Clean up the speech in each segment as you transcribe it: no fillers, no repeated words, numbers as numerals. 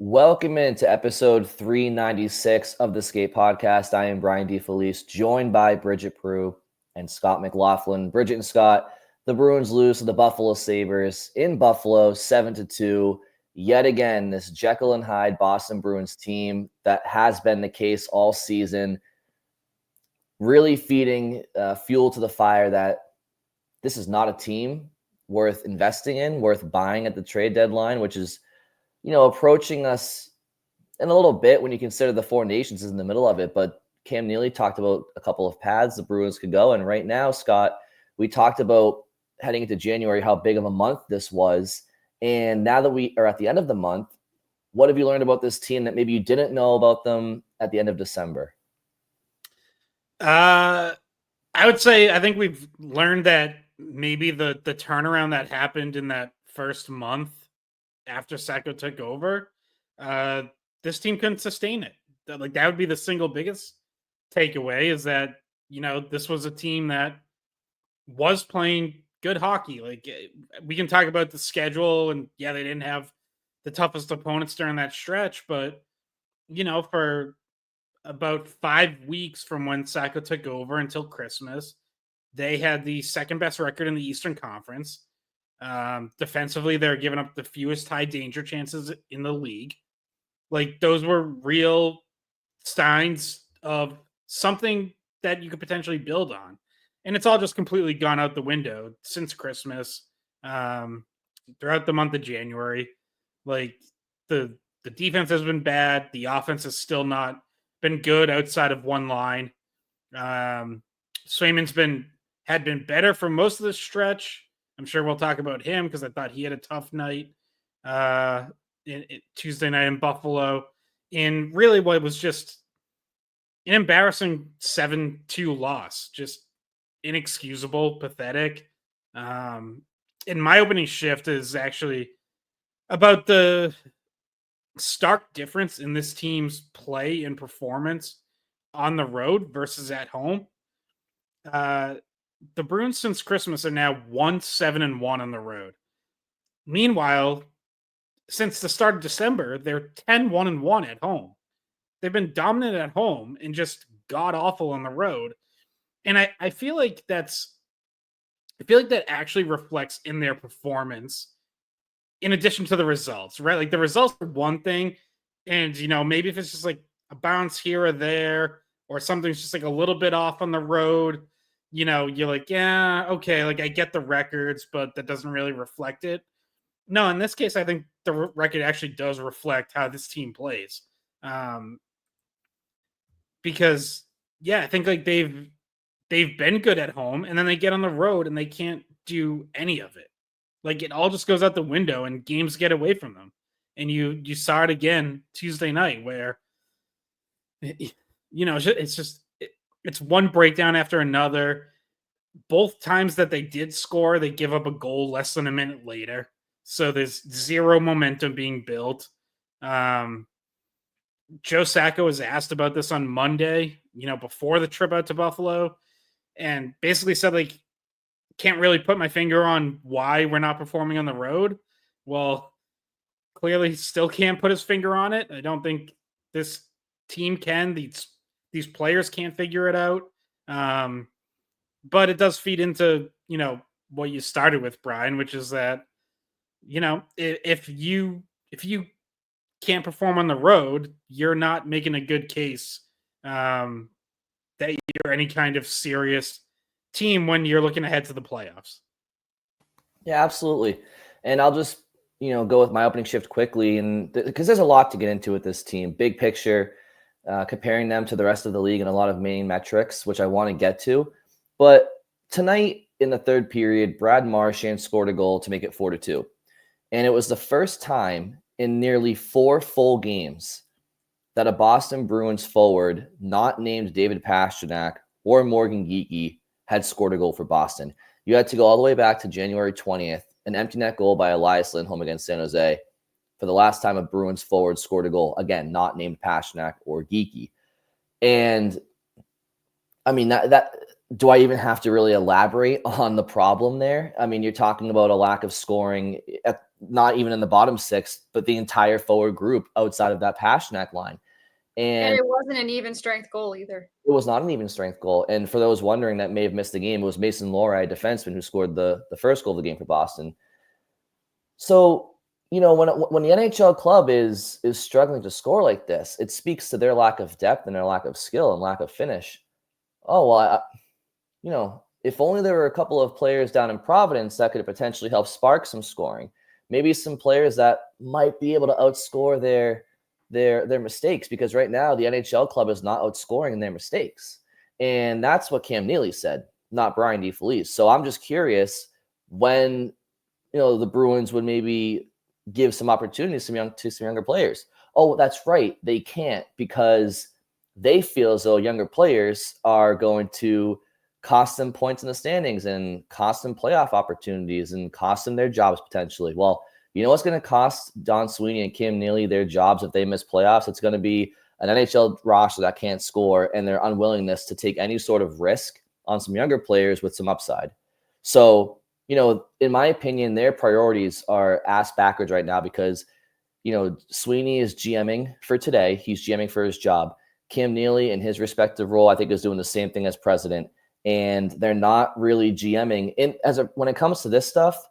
Welcome into episode 396 of the Skate Podcast. I am Brian DeFelice, joined by Bridget Prue and Scott McLaughlin. Bridget and Scott, the Bruins lose to the Buffalo Sabres in Buffalo 7-2. Yet again, this Jekyll and Hyde Boston Bruins team that has been the case all season, really feeding fuel to the fire that this is not a team worth investing in, worth buying at the trade deadline, which is approaching us in a little bit when you consider the Four Nations is in the middle of it. But Cam Neely talked about a couple of paths the Bruins could go. And right now, Scott, we talked about heading into January, how big of a month this was. And now that we are at the end of the month, what have you learned about this team that maybe you didn't know about them at the end of December? I would say I think we've learned that maybe the turnaround that happened in that first month after Sacco took over, this team couldn't sustain it. That would be the single biggest takeaway, is that this was a team that was playing good hockey. We can talk about the schedule, and they didn't have the toughest opponents during that stretch, but for about 5 weeks from when Sacco took over until Christmas, they had the second best record in the Eastern Conference. Defensively, they're giving up the fewest high danger chances in the league. Those were real signs of something that you could potentially build on. And it's all just completely gone out the window since Christmas, throughout the month of January. The defense has been bad. The offense has still not been good outside of one line. Swayman's had been better for most of the stretch. I'm sure we'll talk about him because I thought he had a tough night Tuesday night in Buffalo. And really what was just an embarrassing 7-2 loss. Just inexcusable, pathetic. And my opening shift is actually about the stark difference in this team's play and performance on the road versus at home. The Bruins since Christmas are now 1-7-1 on the road. Meanwhile, since the start of December, they're 10-1-1 at home. They've been dominant at home and just god awful on the road. And I feel like that actually reflects in their performance in addition to the results, right? The results are one thing, and maybe if it's just a bounce here or there, or something's just a little bit off on the road, you're yeah, okay, I get the records, but that doesn't really reflect it. No, in this case, I think the record actually does reflect how this team plays. Because I think they've been good at home, and then they get on the road and they can't do any of it. It all just goes out the window and games get away from them. And you saw it again Tuesday night where it's one breakdown after another. Both times that they did score, they give up a goal less than a minute later. So there's zero momentum being built. Joe Sacco was asked about this on Monday, before the trip out to Buffalo, and basically said, can't really put my finger on why we're not performing on the road. Well, clearly he still can't put his finger on it. I don't think this team can. These players can't figure it out. But it does feed into, what you started with, Brian, which is that, if you can't perform on the road, you're not making a good case that you're any kind of serious team when you're looking ahead to the playoffs. Yeah, absolutely. And I'll just, go with my opening shift quickly, and because there's a lot to get into with this team, big picture, comparing them to the rest of the league and a lot of main metrics, which I want to get to. But tonight in the third period, Brad Marchand scored a goal to make it 4-2. And it was the first time in nearly 4 full games that a Boston Bruins forward not named David Pastrnak or Morgan Geekie had scored a goal for Boston. You had to go all the way back to January 20th, an empty net goal by Elias Lindholm against San Jose, for the last time a Bruins forward scored a goal, again, not named Pastrnak or Geekie. And I mean, that do I even have to really elaborate on the problem there? I mean, you're talking about a lack of scoring, not even in the bottom six, but the entire forward group outside of that Pastrnak line. And it wasn't an even strength goal either. It was not an even strength goal. And for those wondering that may have missed the game, it was Mason Lohrei, defenseman, who scored the first goal of the game for Boston. So, when the NHL club is struggling to score like this, it speaks to their lack of depth and their lack of skill and lack of finish. Oh, well, if only there were a couple of players down in Providence that could potentially help spark some scoring. Maybe some players that might be able to outscore their mistakes, because right now the NHL club is not outscoring their mistakes. And that's what Cam Neely said, not Brian DeFelice. So I'm just curious when, the Bruins would maybe give some opportunities to some younger players. Oh, that's right. They can't, because they feel as though younger players are going to cost them points in the standings and cost them playoff opportunities and cost them their jobs potentially. Well, you know what's going to cost Don Sweeney and Kim Neely their jobs if they miss playoffs? It's going to be an NHL roster that can't score and their unwillingness to take any sort of risk on some younger players with some upside. So, in my opinion, their priorities are ass backwards right now because, Sweeney is GMing for today. He's GMing for his job. Kim Neely, in his respective role, I think is doing the same thing as president. And they're not really GMing. When it comes to this stuff,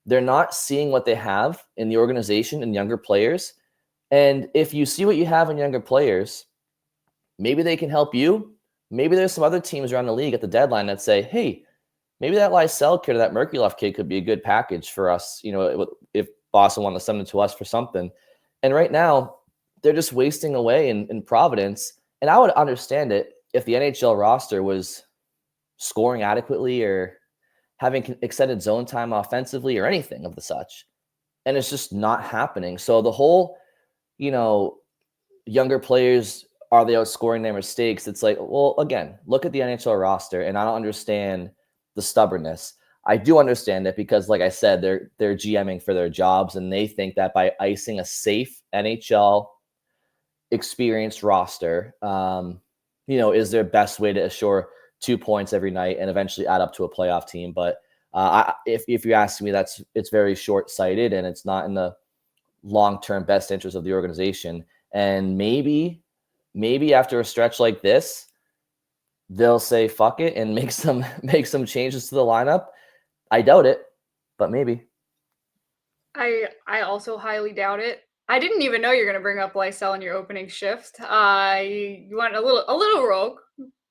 they're not seeing what they have in the organization and younger players. And if you see what you have in younger players, maybe they can help you. Maybe there's some other teams around the league at the deadline that say, hey, maybe that Lysell kid or that Merkulov kid could be a good package for us, if Boston wanted to send them to us for something. And right now, they're just wasting away in Providence. And I would understand it if the NHL roster was scoring adequately or having extended zone time offensively or anything of the such. And it's just not happening. So the whole, younger players, are they outscoring their mistakes? It's like, well, again, look at the NHL roster, and I don't understand the stubbornness. I do understand it because, like I said, they're GMing for their jobs, and they think that by icing a safe NHL experienced roster, is their best way to assure 2 points every night and eventually add up to a playoff team. But if you ask me, it's very short-sighted, and it's not in the long-term best interest of the organization. And maybe after a stretch like this, they'll say fuck it and make some changes to the lineup. I doubt it, but maybe. I also highly doubt it. I didn't even know you're going to bring up Lysell in your opening shift. You went a little rogue,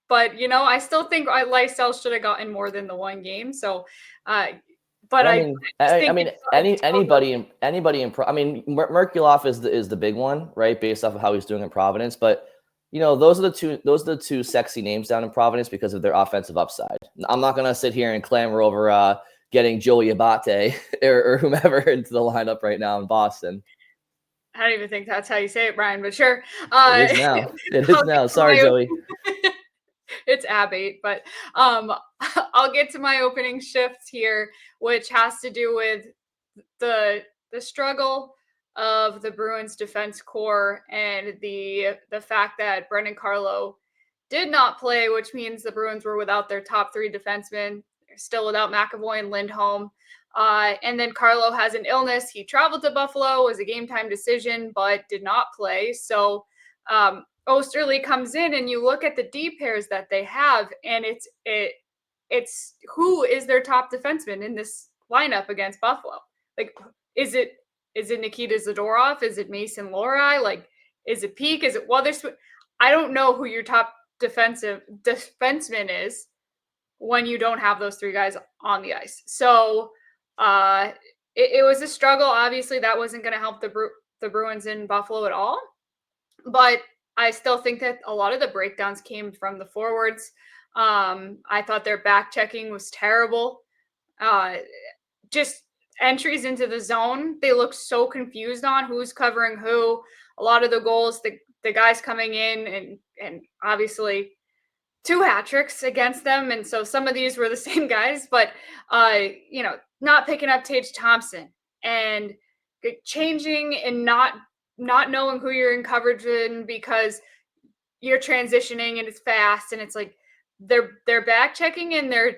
but I still think Lysell should have gotten more than the one game. So, but anybody in Merkulov is the big one, right? Based off of how he's doing in Providence, but those are the two sexy names down in Providence because of their offensive upside. I'm not gonna sit here and clamor over getting Joey Abate or whomever into the lineup right now in Boston. I don't even think that's how you say it, Brian, but sure. It is now. It is now. Sorry, Joey. It's Abate, but I'll get to my opening shift here, which has to do with the struggle of the Bruins defense core and the fact that Brendan Carlo did not play, which means the Bruins were without their top three defensemen. They're still without McAvoy and Lindholm. And then Carlo has an illness. He traveled to Buffalo, was a game time decision, but did not play. So Osterley comes in, and you look at the D pairs that they have, and it's who is their top defenseman in this lineup against Buffalo? Like, is it Nikita Zadorov? Is it Mason Lohrei? Like, is it Peak? Is it Wotherspoon? I don't know who your top defenseman is when you don't have those three guys on the ice. So it was a struggle. Obviously, that wasn't going to help the Bruins in Buffalo at all. But I still think that a lot of the breakdowns came from the forwards. I thought their back checking was terrible. Just entries into the zone, they look so confused on who's covering who. A lot of the goals, the guys coming in and obviously 2 hat tricks against them, and so some of these were the same guys, but not picking up Tage Thompson and changing and not knowing who you're in coverage in because you're transitioning and it's fast, and it's like, their back checking and their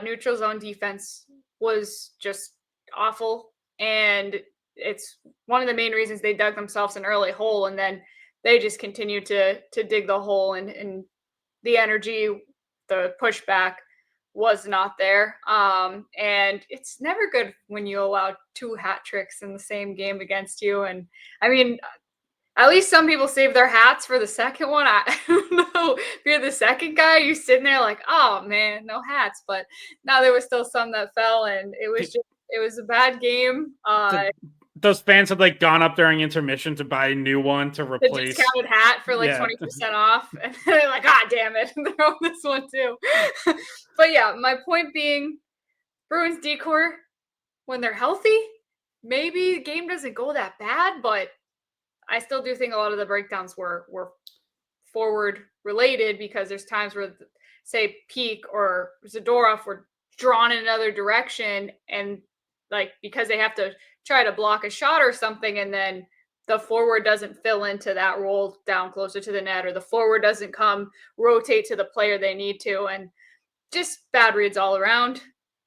neutral zone defense was just awful, and it's one of the main reasons they dug themselves an early hole, and then they just continued to dig the hole, and the energy, the pushback was not there. And it's never good when you allow 2 hat tricks in the same game against you. And I mean, at least some people save their hats for the second one. I don't know if you're the second guy, you're sitting there like, oh man, no hats. But now there was still some that fell, and it was a bad game. Those fans had like gone up during intermission to buy a new one to The replace discounted hat for like 20% off, and they're like, ah, damn it, they're on this one too. But yeah, my point being, Bruins decor, when they're healthy, maybe the game doesn't go that bad, but I still do think a lot of the breakdowns were forward related, because there's times where, say, Peak or Zadorov were drawn in another direction, and like because they have to try to block a shot or something, and then the forward doesn't fill into that role down closer to the net, or the forward doesn't come rotate to the player they need to, and just bad reads all around.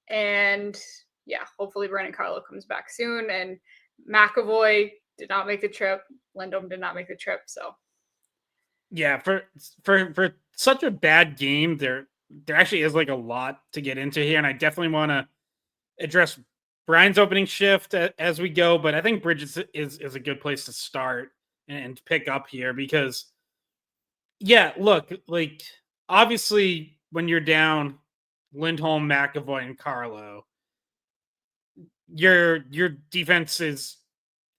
And yeah, hopefully Brandon Carlo comes back soon, and McAvoy did not make the trip. Lindholm did not make the trip. So yeah, for such a bad game, there actually is like a lot to get into here, and I definitely want to address Brian's opening shift as we go, but I think Bridges is a good place to start and pick up here, because yeah, look, like obviously when you're down Lindholm, McAvoy, and Carlo, your defense is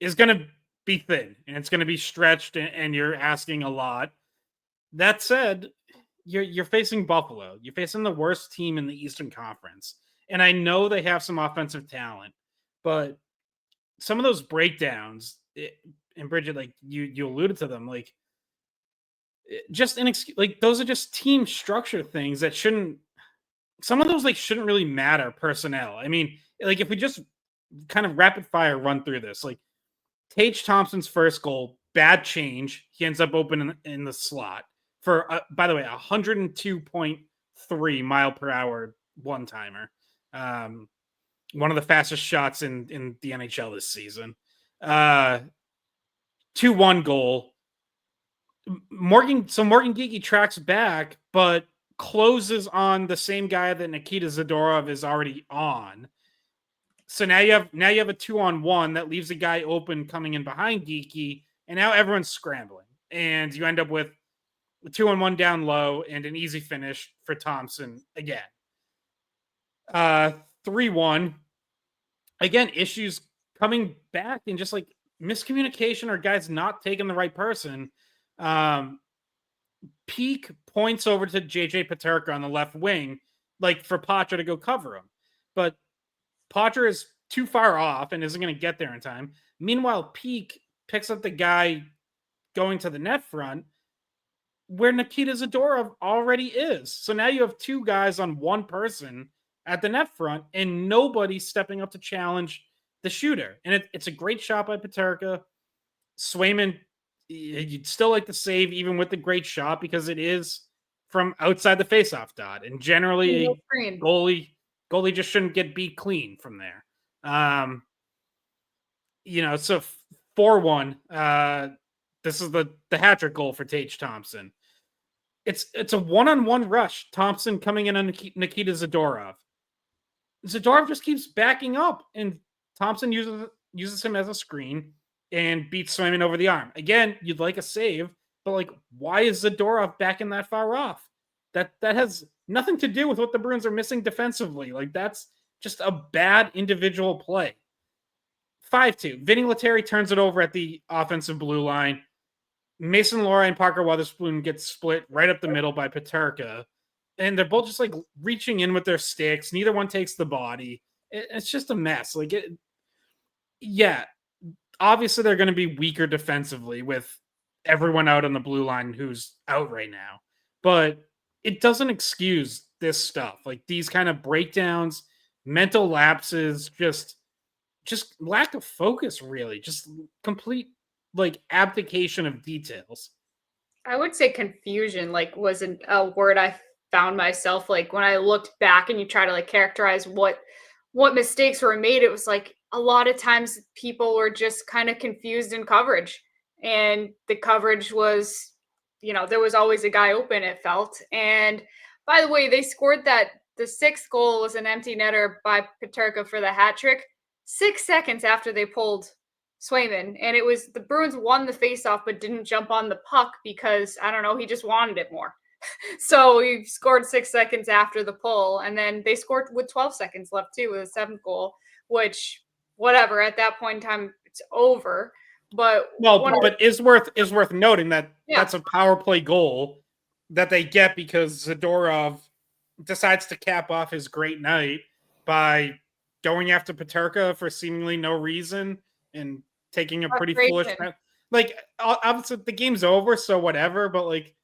going to be thin, and it's going to be stretched, and you're asking a lot. That said, you're facing Buffalo. You're facing the worst team in the Eastern Conference. And I know they have some offensive talent, but some of those breakdowns, and Bridget, like you alluded to them, like just like those are just team structure things that shouldn't. Some of those like shouldn't really matter personnel. I mean, like if we just kind of rapid fire run through this, like Tage Thompson's first goal, bad change. He ends up open in the slot for, by the way, 102.3 mile per hour one timer. One of the fastest shots in the NHL this season. 2-1 goal. Morgan Geekie tracks back, but closes on the same guy that Nikita Zadorov is already on. So now you have a 2-on-1 that leaves a guy open coming in behind Geekie, and now everyone's scrambling, and you end up with a 2-on-1 down low and an easy finish for Thompson again. 3-1. Again, issues coming back and just like miscommunication or guys not taking the right person. Peak points over to JJ Peterka on the left wing, like for Potter to go cover him. But Potter is too far off and isn't going to get there in time. Meanwhile, Peak picks up the guy going to the net front where Nikita Zadorov already is. So now you have 2 guys on 1 person at the net front, and nobody stepping up to challenge the shooter. And it's a great shot by Peterka. Swayman, you'd still like to save even with the great shot, because it is from outside the faceoff dot. And generally, goalie just shouldn't get beat clean from there. So 4-1. This is the hat-trick goal for Tage Thompson. It's a 1-on-1 rush. Thompson coming in on Nikita Zadorov. Zadorov just keeps backing up, and Thompson uses him as a screen and beats Swayman over the arm. Again, you'd like a save, but like, why is Zadorov backing that far off? That has nothing to do with what the Bruins are missing defensively. Like, that's just a bad individual play. 5-2. Vinny Lettieri turns it over at the offensive blue line. Mason Lohrei and Parker Wotherspoon get split right up the middle by Peterka. And they're both just like reaching in with their sticks. Neither one takes the body. It's just a mess. Obviously they're going to be weaker defensively with everyone out on the blue line who's out right now. But it doesn't excuse this stuff. Like these kind of breakdowns, mental lapses, just lack of focus, really. Just complete like abdication of details. I would say confusion, like, wasn't a word I found myself like when I looked back and you try to like characterize what mistakes were made, it was like a lot of times people were just kind of confused in coverage. And the coverage was, there was always a guy open, it felt. And by the way, they scored the 6th goal was an empty netter by Peterka for the hat trick 6 seconds after they pulled Swayman. And it was the Bruins won the faceoff, but didn't jump on the puck because, I don't know, he just wanted it more. So he scored 6 seconds after the pull, and then they scored with 12 seconds left too with a 7th goal, which whatever, at that point in time it's over. But is worth noting that that's a power play goal that they get because Zadorov decides to cap off his great night by going after Peterka for seemingly no reason and taking a pretty foolish, like, obviously the game's over, so whatever, but like,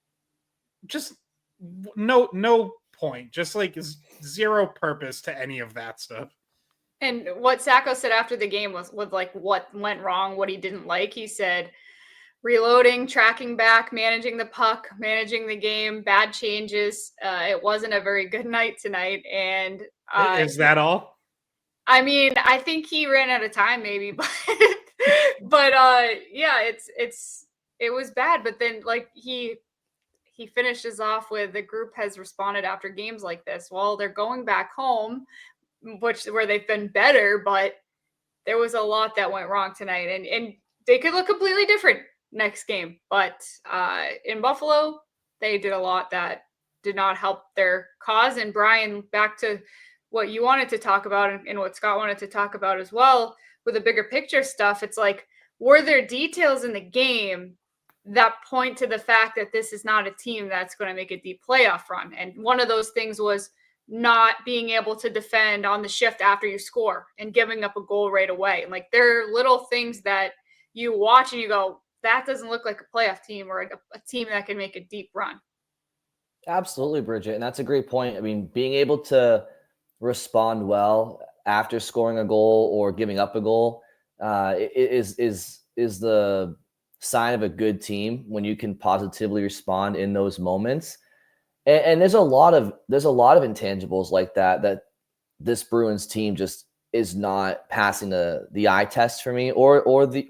just no point, just like zero purpose to any of that stuff. And what Sacco said after the game was like what went wrong, what he didn't like. He said reloading, tracking back, managing the puck, managing the game, bad changes. It wasn't a very good night tonight. And is that all? I mean, I think he ran out of time maybe, but yeah, it was bad. But then like he finishes off with the group has responded after games like this. Well, they're going back home, where they've been better, but there was a lot that went wrong tonight, and they could look completely different next game. But in Buffalo, they did a lot that did not help their cause. And Brian, back to what you wanted to talk about and what Scott wanted to talk about as well with the bigger picture stuff. It's like, were there details in the game that point to the fact that this is not a team that's going to make a deep playoff run? And one of those things was not being able to defend on the shift after you score and giving up a goal right away. And like, there are little things that you watch and you go, that doesn't look like a playoff team or a team that can make a deep run. Absolutely, Bridget. And that's a great point. I mean, being able to respond well after scoring a goal or giving up a goal is the sign of a good team when you can positively respond in those moments. And there's a lot of intangibles like that this Bruins team just is not passing the eye test for me or the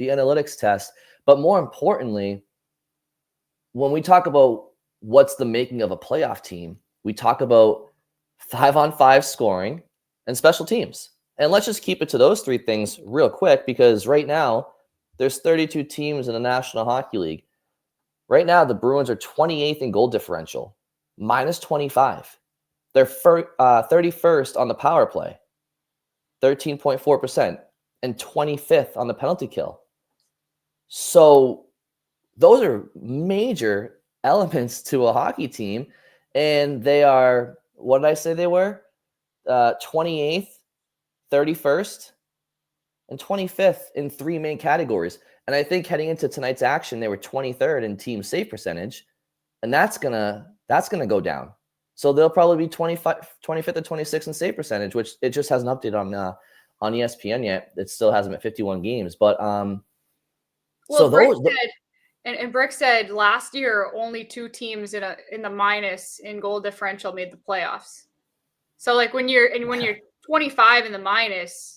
analytics test. But more importantly, when we talk about what's the making of a playoff team, we talk about 5-on-5 scoring and special teams. And let's just keep it to those 3 things real quick, because right now there's 32 teams in the National Hockey League. Right now, the Bruins are 28th in goal differential, minus 25. They're 31st on the power play, 13.4%, and 25th on the penalty kill. So those are major elements to a hockey team, and they are, what did I say they were? 28th, 31st, and 25th in 3 main categories. And I think heading into tonight's action, they were 23rd in team save percentage, and that's gonna go down. So they'll probably be 25th or 26th in save percentage, which it just hasn't updated on ESPN yet. It still has them at 51 games. But so those. And Brick said last year only 2 teams in the minus in goal differential made the playoffs. So like when you're 25 in the minus,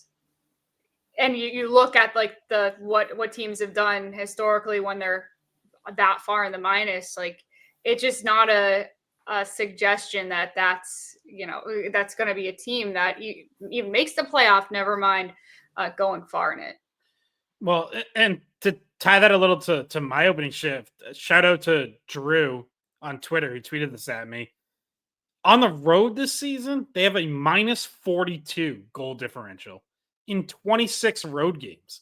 and you look at like what teams have done historically when they're that far in the minus, like it's just not a suggestion that's going to be a team that even makes the playoff. Never mind going far in it. Well, and to tie that a little to my opening shift, shout out to Drew on Twitter. He tweeted this at me. On the road this season, they have a minus 42 goal differential in 26 road games.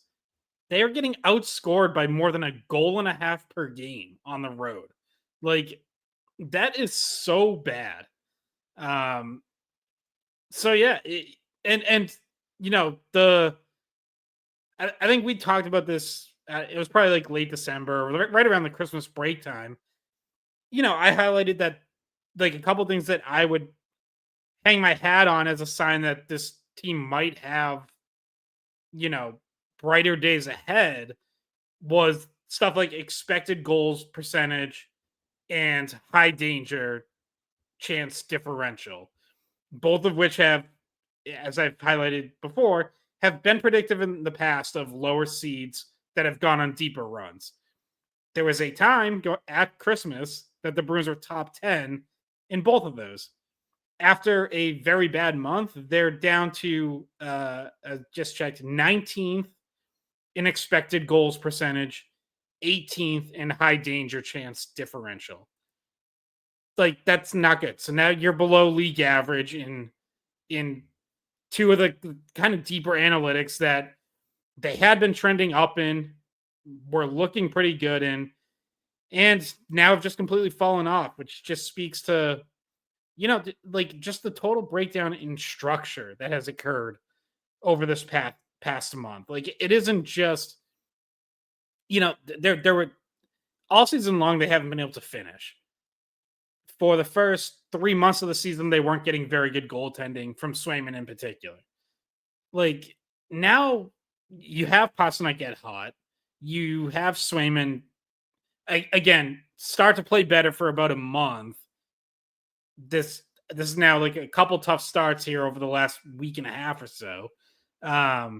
They are getting outscored by more than a goal and a half per game on the road. Like, that is so bad. So yeah, I think we talked about this. It was probably like late December, right around the Christmas break time. I highlighted that, like, a couple things that I would hang my hat on as a sign that this team might have, brighter days ahead, was stuff like expected goals percentage and high danger chance differential, both of which have, as I've highlighted before, have been predictive in the past of lower seeds that have gone on deeper runs. There was a time at Christmas that the Bruins were top 10 in both of those. After a very bad month, they're down to, just checked, 19th in expected goals percentage, 18th in high danger chance differential. Like, that's not good. So now you're below league average in two of the kind of deeper analytics that they had been trending up in, were looking pretty good in, and now have just completely fallen off, which just speaks to, like, just the total breakdown in structure that has occurred over this past month. Like, it isn't just, there were all season long, they haven't been able to finish. For the first 3 months of the season, they weren't getting very good goaltending from Swayman in particular. Like, now you have Pastrnak get hot. You have Swayman, again, start to play better for about a month. This is now like a couple tough starts here over the last week and a half or so. But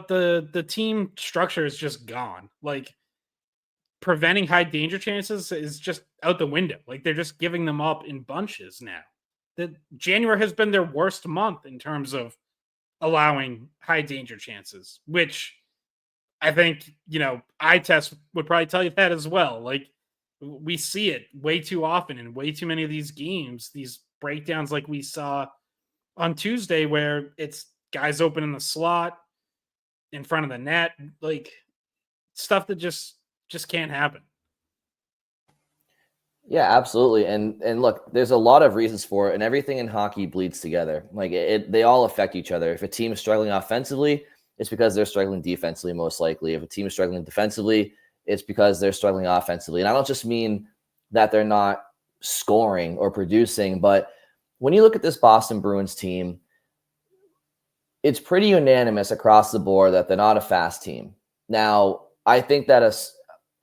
the team structure is just gone. Like, preventing high danger chances is just out the window. Like, they're just giving them up in bunches now. The January has been their worst month in terms of allowing high danger chances, which I think, eye test would probably tell you that as well. Like, we see it way too often in way too many of these games, these breakdowns like we saw on Tuesday, where it's guys open in the slot in front of the net, like stuff that just can't happen. Yeah, absolutely. And look, there's a lot of reasons for it, and everything in hockey bleeds together. Like, they all affect each other. If a team is struggling offensively, it's because they're struggling defensively, most likely. If a team is struggling defensively, it's because they're struggling offensively. And I don't just mean that they're not scoring or producing, but when you look at this Boston Bruins team, it's pretty unanimous across the board that they're not a fast team. Now, I think that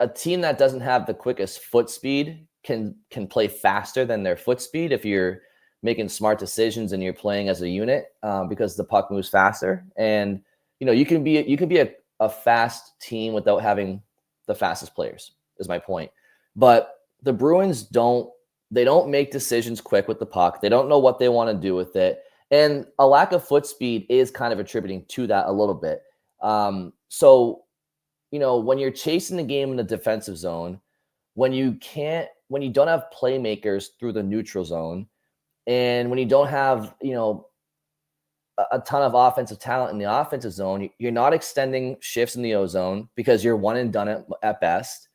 a team that doesn't have the quickest foot speed can play faster than their foot speed if you're making smart decisions and you're playing as a unit, because the puck moves faster. And you can be a fast team without having the fastest players, is my point. But the Bruins don't make decisions quick with the puck. They don't know what they want to do with it. And a lack of foot speed is kind of attributing to that a little bit. So when you're chasing the game in the defensive zone, when you don't have playmakers through the neutral zone, and when you don't have, a ton of offensive talent in the offensive zone, you're not extending shifts in the O zone because you're one and done at best.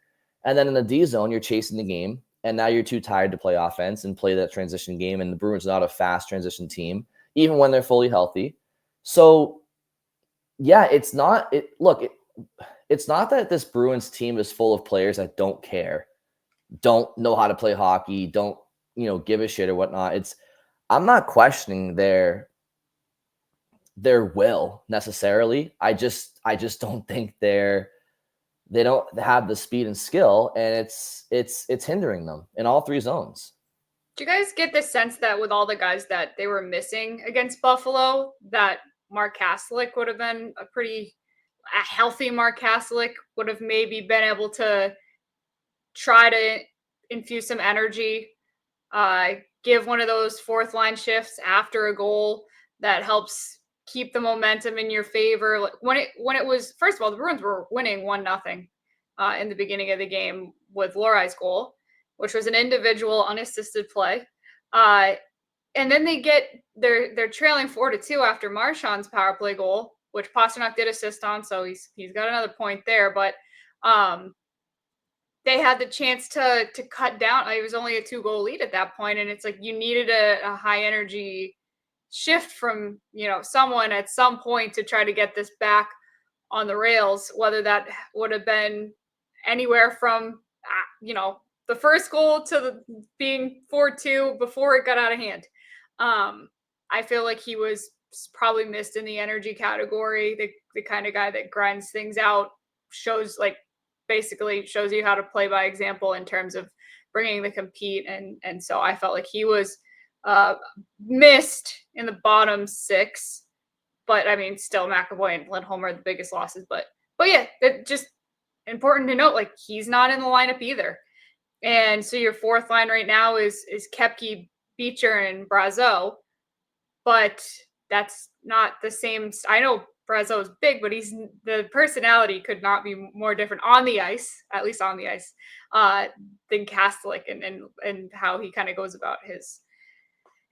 And then in the D zone, you're chasing the game, and now you're too tired to play offense and play that transition game. And the Bruins are not a fast transition team, even when they're fully healthy. So yeah, it's not that this Bruins team is full of players that don't care, don't know how to play hockey, don't, give a shit or whatnot. I'm not questioning their will necessarily. I just don't think they don't have the speed and skill, and it's hindering them in all three zones. Do you guys get the sense that with all the guys that they were missing against Buffalo, that Mark Kastelic would have been a healthy Mark Kastelic would have maybe been able to try to infuse some energy, give one of those fourth line shifts after a goal that helps keep the momentum in your favor? Like, when it was, first of all, the Bruins were winning 1-0 in the beginning of the game with Lorai's goal, which was an individual unassisted play. And then they're trailing 4-2 after Marchand's power play goal, which Pastrnak did assist on, so he's got another point there. But they had the chance to cut down. It was only a 2-goal lead at that point, and it's like you needed a high energy shift from someone at some point to try to get this back on the rails, whether that would have been anywhere from the first goal to being 4-2 before it got out of hand. I feel like he was probably missed in the energy category, the kind of guy that grinds things out, basically shows you how to play by example in terms of bringing the compete. And so I felt like he was missed in the bottom 6. But I mean, still McAvoy and Lindholm are the biggest losses. But yeah, that just important to note, like he's not in the lineup either. And so your fourth line right now is Koepke, Beecher, and Brazeau. But that's not the same. I know Brazeau is big, but the personality could not be more different on the ice, at least on the ice, than Kastelic and how he kind of goes about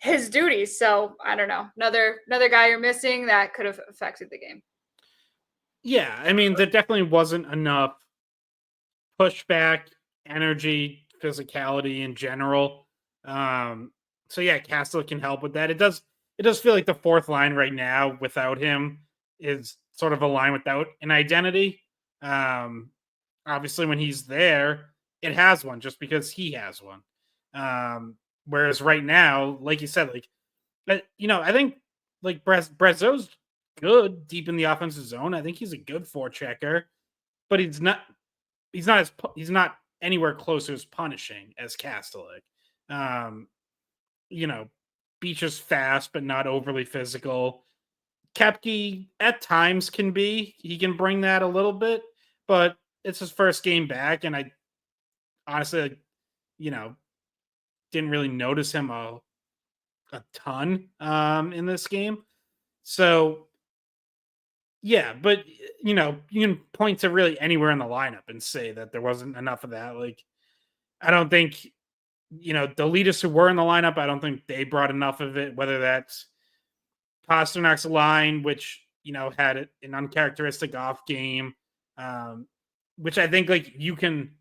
his duties. So I don't know. Another guy you're missing that could have affected the game. Yeah, I mean, there definitely wasn't enough pushback, energy, physicality in general. So yeah, Kastelic can help with that. It does feel like the fourth line right now without him is sort of a line without an identity. Obviously when he's there, it has one just because he has one. Whereas right now, like you said, like I think like Brazeau's good deep in the offensive zone. I think he's a good forechecker, but he's not anywhere close to as punishing as Kastelic. Beecher's fast but not overly physical. Koepke at times he can bring that a little bit, but it's his first game back, and I honestly, didn't really notice him a ton in this game. So yeah, but you can point to really anywhere in the lineup and say that there wasn't enough of that. Like, I don't think the leaders who were in the lineup, I don't think they brought enough of it. Whether that's Pasternak's line, which had an uncharacteristic off game, which I think like you can.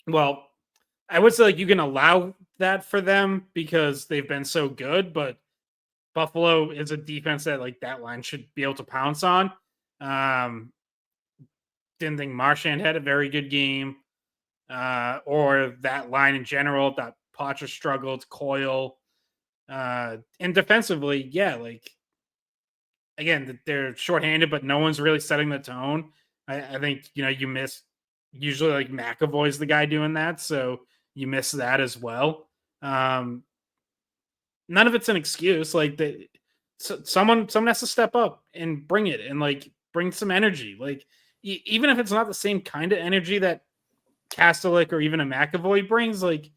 Well, I would say like you can allow that for them because they've been so good, but Buffalo is a defense that like that line should be able to pounce on. Didn't think Marchand had a very good game, or that line in general. That Poitras struggled, Coyle, and defensively, yeah, like again, they're shorthanded, but no one's really setting the tone. I think you miss usually like McAvoy's the guy doing that, so you miss that as well. None of it's an excuse. Like someone has to step up and bring it and like bring some energy. Like even if it's not the same kind of energy that Kastelic or even a McAvoy brings, like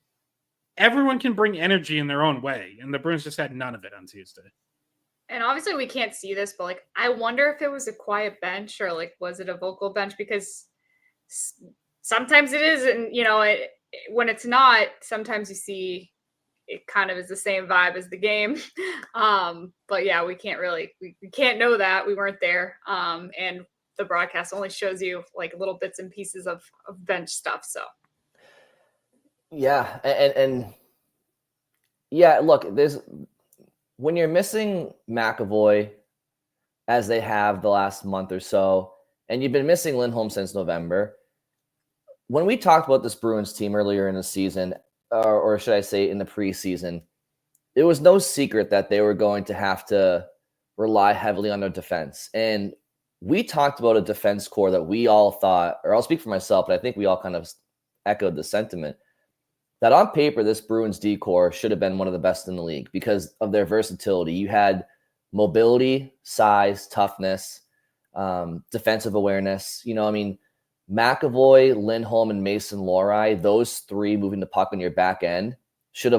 everyone can bring energy in their own way, and the Bruins just had none of it on Tuesday. And obviously we can't see this, but like I wonder if it was a quiet bench or like was it a vocal bench, because sometimes it is, and when it's not, sometimes you see it kind of is the same vibe as the game. But yeah, we can't really we can't know that. We weren't there. And the broadcast only shows you like little bits and pieces of bench stuff. So yeah, and yeah, look, when you're missing McAvoy as they have the last month or so, and you've been missing Lindholm since November. When we talked about this Bruins team earlier in the season, or should I say in the preseason, it was no secret that they were going to have to rely heavily on their defense. And we talked about a defense core that we all thought, or I'll speak for myself, but I think we all kind of echoed the sentiment that on paper, this Bruins D core should have been one of the best in the league because of their versatility. You had mobility, size, toughness, defensive awareness. McAvoy, Lindholm, and Mason Lohrei, those three moving the puck on your back end should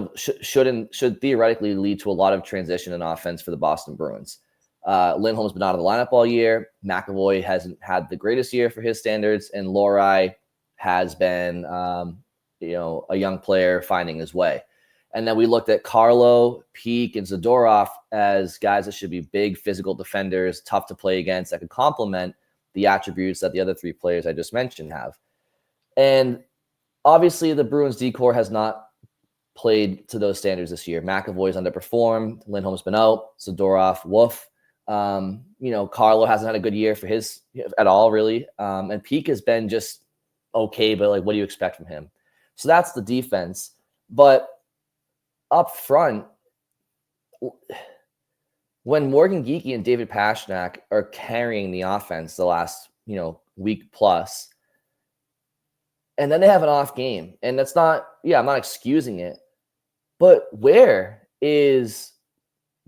theoretically lead to a lot of transition and offense for the Boston Bruins. Lindholm's been out of the lineup all year. McAvoy hasn't had the greatest year for his standards, and Lohrei has been, a young player finding his way. And then we looked at Carlo, Peak, and Zadorov as guys that should be big physical defenders, tough to play against, that could complement the attributes that the other three players I just mentioned have. And obviously the Bruins D-core has not played to those standards this year. McAvoy's underperformed. Lindholm's been out. Zadorov, woof. Carlo hasn't had a good year for his at all, really. And Peak has been just okay, but like, what do you expect from him? So that's the defense. But up front, when Morgan Geekie and David Pastrnak are carrying the offense the last, week plus, and then they have an off game. And that's not, I'm not excusing it. But where is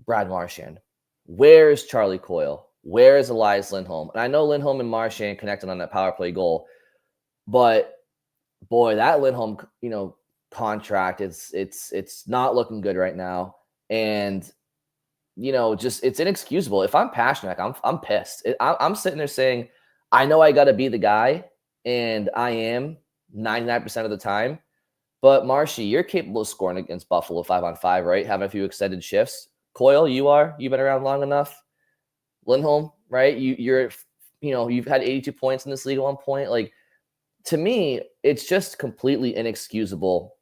Brad Marchand? Where is Charlie Coyle? Where is Elias Lindholm? And I know Lindholm and Marchand connected on that power play goal, but boy, that Lindholm, contract, it's not looking good right now. And just it's inexcusable. If I'm passionate, I'm pissed. I'm sitting there saying, I know I got to be the guy, and I am 99% of the time. But Marshy, you're capable of scoring against Buffalo 5-on-5, right? Having a few extended shifts. Coyle, you've been around long enough. Lindholm, right? You've had 82 points in this league at one point. Like, to me, it's just completely inexcusable,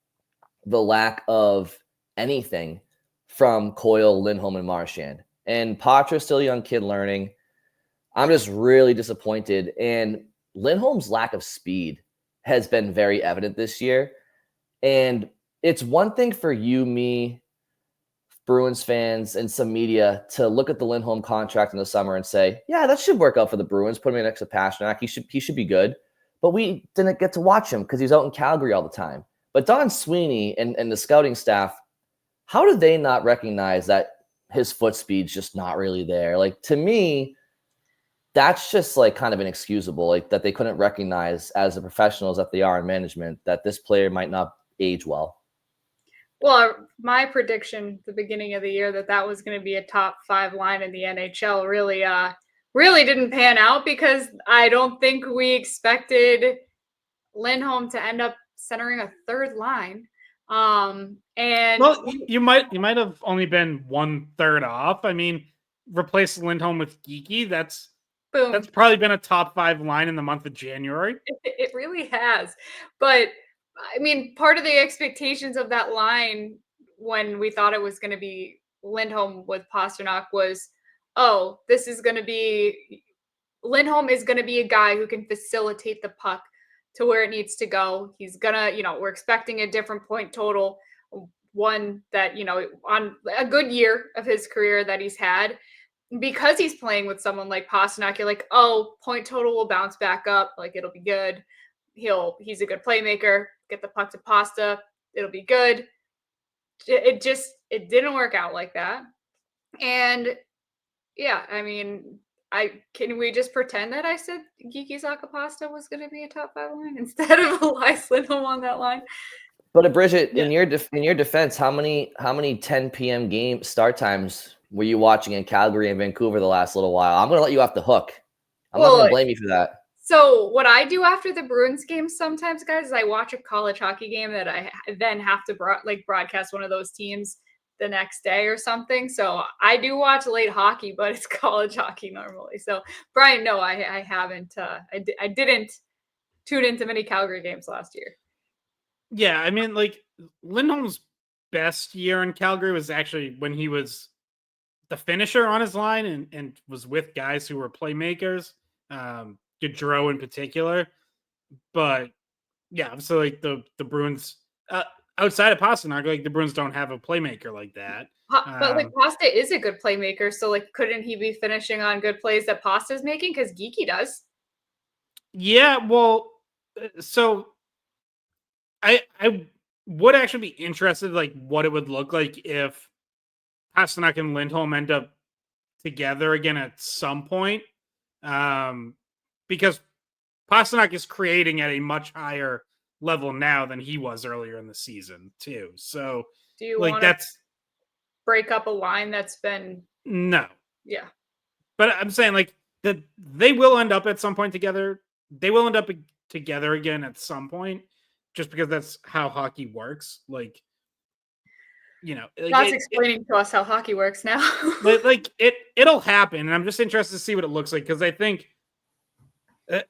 the lack of anything from Coyle, Lindholm, and Marchand. And Patra's still a young kid learning. I'm just really disappointed. And Lindholm's lack of speed has been very evident this year. And it's one thing for you, me, Bruins fans, and some media to look at the Lindholm contract in the summer and say, yeah, that should work out for the Bruins. Put him next to Pastrnak. He should be good. But we didn't get to watch him because he's out in Calgary all the time. But Don Sweeney and the scouting staff, how do they not recognize that his foot speed's just not really there? Like, to me, that's just like kind of inexcusable, like that they couldn't recognize as the professionals that they are in management that this player might not age well. Well, my prediction at the beginning of the year that was going to be a top 5 line in the NHL really didn't pan out, because I don't think we expected Lindholm to end up centering a third line. And well, you might have only been 1/3 off. I mean, replace Lindholm with Geeky. That's probably been a top 5 line in the month of January. It really has. But I mean, part of the expectations of that line when we thought it was going to be Lindholm with Pastrnak was, this is going to be Lindholm is going to be a guy who can facilitate the puck to where it needs to go. He's gonna, we're expecting a different point total, one that, on a good year of his career that he's had. Because he's playing with someone like Pastrnak, you're like, point total will bounce back up. Like, it'll be good. He's a good playmaker. Get the puck to Pasta. It'll be good. It didn't work out like that. And yeah, I mean, can we just pretend that I said Geeky Pasta was going to be a top 5 line instead of Elias Lindholm on that line? But Bridget, in your defense, how many 10 p.m. game start times were you watching in Calgary and Vancouver the last little while? I'm going to let you off the hook. I'm not going to blame you for that. So what I do after the Bruins games sometimes, guys, is I watch a college hockey game that I then have to broadcast one of those teams the next day or something. So I do watch late hockey, but it's college hockey normally. So Brian, no, I haven't. I didn't tune into many Calgary games last year. Yeah, I mean, like, Lindholm's best year in Calgary was actually when he was the finisher on his line and was with guys who were playmakers. Gaudreau in particular, but yeah, so like the Bruins outside of Pastrnak, like the Bruins don't have a playmaker like that. But like Pasta is a good playmaker, so like couldn't he be finishing on good plays that Pasta's making? Because Geeky does. Yeah, well, so I would actually be interested, like, what it would look like if Pastrnak and Lindholm end up together again at some point. Because Pastrnak is creating at a much higher level now than he was earlier in the season too. So do you like want to break up a line that's been no. Yeah. But I'm saying like that they will end up at some point together. They will end up together again at some point, just because that's how hockey works. Like, That's explaining to us how hockey works now. like it'll happen, and I'm just interested to see what it looks like, because I think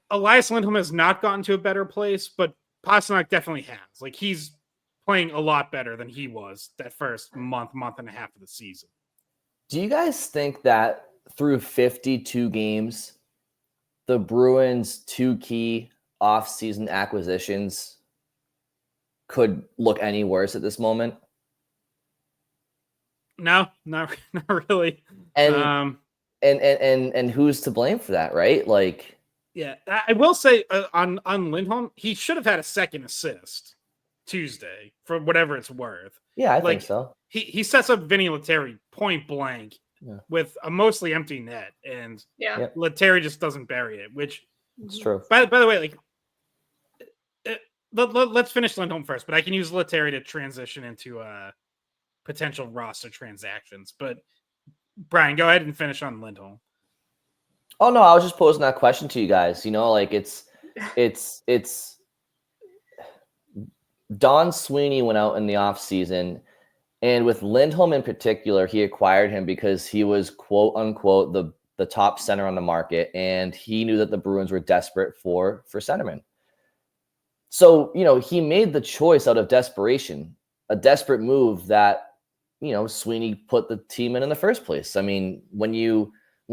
Elias Lindholm has not gotten to a better place, but Pastrnak definitely has. Like, he's playing a lot better than he was that first month and a half of the season. Do you guys think that through 52 games, the Bruins' 2 key offseason acquisitions could look any worse at this moment? No, not really. And who's to blame for that, right? Like, Yeah, I will say on Lindholm, he should have had a second assist Tuesday for whatever it's worth. Yeah, I think Like so. he sets up Vinny Lettieri point blank Yeah. with a mostly empty net, and Yeah. Lettieri just doesn't bury it. Which It's true. By the way, like let's finish Lindholm first, but I can use Lettieri to transition into potential roster transactions. But Brian, go ahead and finish on Lindholm. Oh no, I was just posing that question to you guys. Like it's Don Sweeney went out in the offseason, and with Lindholm in particular, he acquired him because he was quote unquote the top center on the market, and he knew that the Bruins were desperate for centermen. So, he made the choice out of desperation, a desperate move that, Sweeney put the team in the first place. I mean, when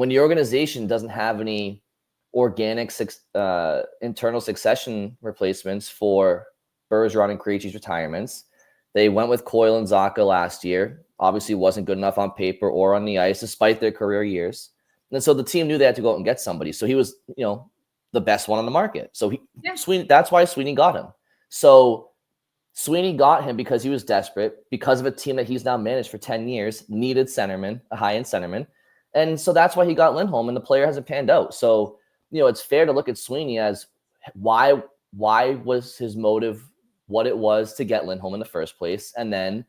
the organization doesn't have any organic internal succession replacements for Bergeron and Krejci's retirements, they went with Coyle and Zacha last year. Obviously wasn't good enough on paper or on the ice, despite their career years. And so the team knew they had to go out and get somebody. So he was, the best one on the market. So Sweeney, that's why Sweeney got him. So Sweeney got him because he was desperate, because of a team that he's now managed for 10 years, needed centerman, a high-end centerman. And so that's why he got Lindholm, and the player hasn't panned out. So, it's fair to look at Sweeney as why was his motive what it was to get Lindholm in the first place. And then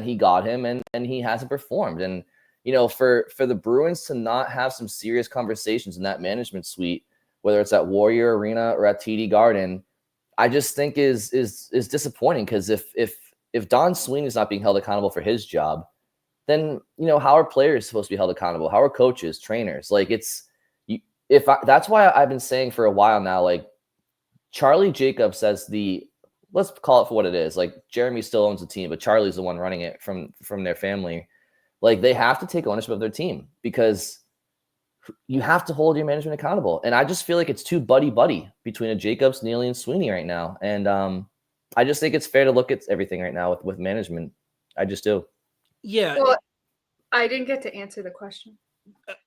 he got him, and he hasn't performed. And, for the Bruins to not have some serious conversations in that management suite, whether it's at Warrior Arena or at TD Garden, I just think is disappointing, because if Don Sweeney is not being held accountable for his job, then how are players supposed to be held accountable? How are coaches, trainers? Like that's why I've been saying for a while now, like Charlie Jacobs says let's call it for what it is. Like Jeremy still owns the team, but Charlie's the one running it from their family. Like they have to take ownership of their team, because you have to hold your management accountable. And I just feel like it's too buddy between a Jacobs, Neely, and Sweeney right now. And I just think it's fair to look at everything right now with management. I just do. Yeah. Well, I didn't get to answer the question.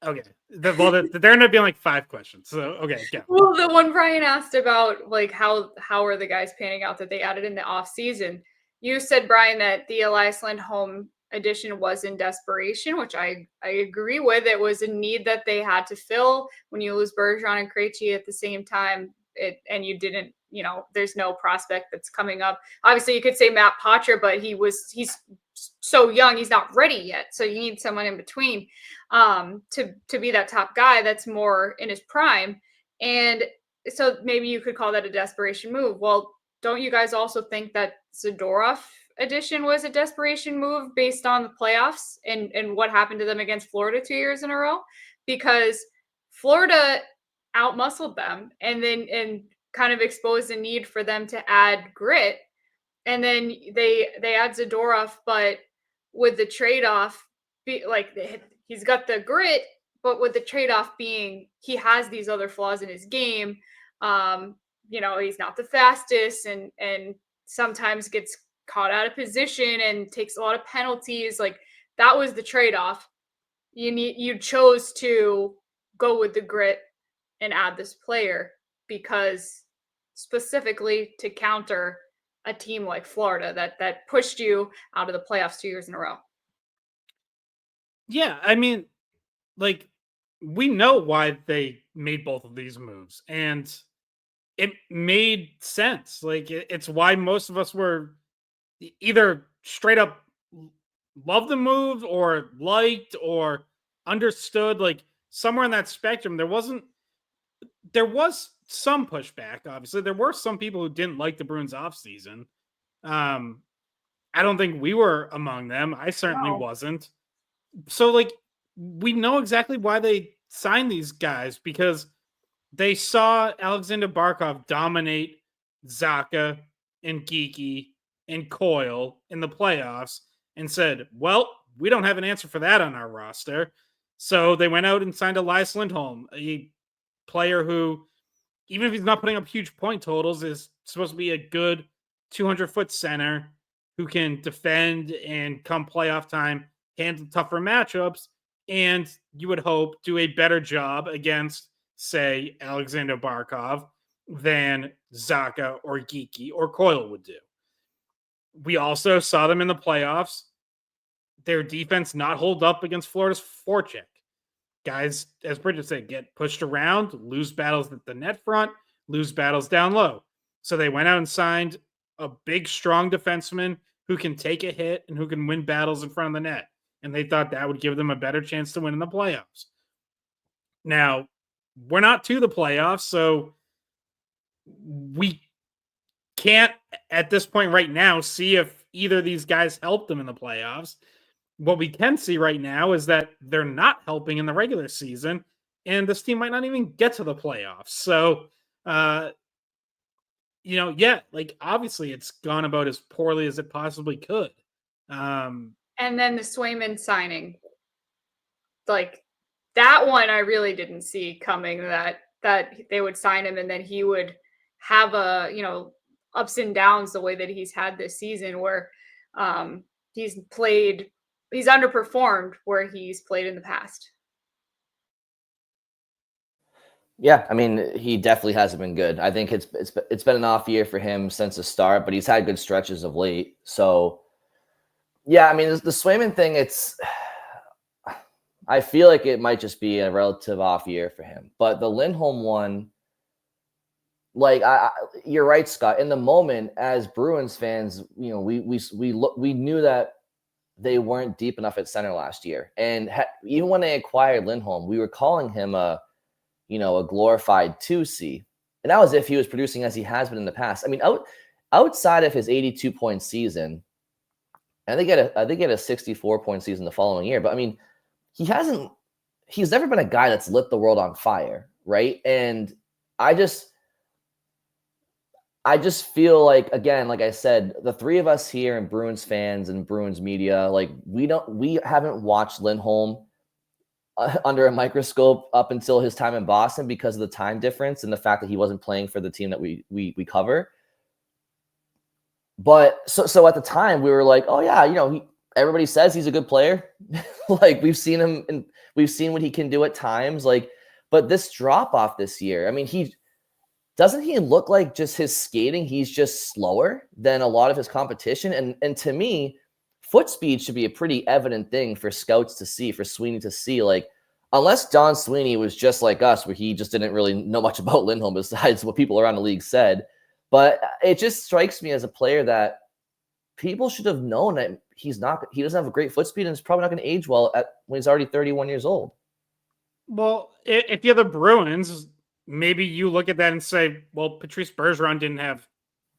Okay. There ended up being like 5 questions. So, okay, go. Well, the one Brian asked about, like, how are the guys panning out that they added in the offseason? You said, Brian, that the Elias Lindholm addition was in desperation, which I agree with. It was a need that they had to fill when you lose Bergeron and Krejci at the same time. And you didn't, there's no prospect that's coming up. Obviously, you could say Matt Poitras, but he's so young, he's not ready yet. So you need someone in between to be that top guy that's more in his prime. And so maybe you could call that a desperation move. Well, don't you guys also think that Zadorov addition was a desperation move based on the playoffs and what happened to them against Florida 2 years in a row? Because Florida outmuscled them and kind of exposed the need for them to add grit. And then they add Zadorov, but with the trade-off, he's got the grit, but with the trade-off being he has these other flaws in his game. He's not the fastest and sometimes gets caught out of position and takes a lot of penalties. Like that was the trade-off. You chose to go with the grit and add this player because specifically to counter a team like Florida that pushed you out of the playoffs 2 years in a row. Yeah, I mean, like we know why they made both of these moves, and it made sense. Like it's why most of us were either straight up loved the move or liked or understood. Like somewhere in that spectrum, there was some pushback. Obviously, there were some people who didn't like the Bruins offseason. I don't think we were among them. I certainly wasn't. So, like, we know exactly why they signed these guys, because they saw Alexander Barkov dominate Zacha and Geeky and Coyle in the playoffs and said, well, we don't have an answer for that on our roster. So they went out and signed Elias Lindholm, a player who, even if he's not putting up huge point totals, is supposed to be a good 200-foot center who can defend and come playoff time, handle tougher matchups, and you would hope do a better job against say, Alexander Barkov than Zacha or Geeky or Coyle would do. We also saw them in the playoffs. Their defense not hold up against Florida's forecheck. Guys, as Bridget said, get pushed around, lose battles at the net front, lose battles down low. So they went out and signed a big, strong defenseman who can take a hit and who can win battles in front of the net. And they thought that would give them a better chance to win in the playoffs. Now, we're not to the playoffs, so we can't, at this point right now, see if either of these guys helped them in the playoffs. What we can see right now is that they're not helping in the regular season, and this team might not even get to the playoffs. So, obviously it's gone about as poorly as it possibly could. And then the Swayman signing, like that one I really didn't see coming, that they would sign him and then he would have ups and downs the way that he's had this season, where he's underperformed where he's played in the past. Yeah, I mean, he definitely hasn't been good. I think it's been an off year for him since the start, but he's had good stretches of late. So, yeah, I mean, the Swayman thing, I feel like it might just be a relative off year for him. But the Lindholm one, like, you're right, Scott. In the moment, as Bruins fans, we knew that they weren't deep enough at center last year, and even when they acquired Lindholm, we were calling him a glorified 2C, and that was if he was producing as he has been in the past. I mean, outside of his 82-point season, I think he had a 64-point season the following year. But I mean, he's never been a guy that's lit the world on fire, right? And I just feel like, again, like I said, the three of us here and Bruins fans and Bruins media, like we haven't watched Lindholm under a microscope up until his time in Boston because of the time difference and the fact that he wasn't playing for the team that we cover. But so at the time we were like, oh yeah, everybody says he's a good player. Like we've seen him and we've seen what he can do at times. Like, but this drop off this year, I mean, doesn't he look like just his skating? He's just slower than a lot of his competition. And to me, foot speed should be a pretty evident thing for scouts to see, for Sweeney to see. Like, unless Don Sweeney was just like us, where he just didn't really know much about Lindholm besides what people around the league said. But it just strikes me as a player that people should have known that he doesn't have a great foot speed and is probably not going to age well when he's already 31 years old. Well, if you're the Bruins, maybe you look at that and say, well, Patrice Bergeron didn't have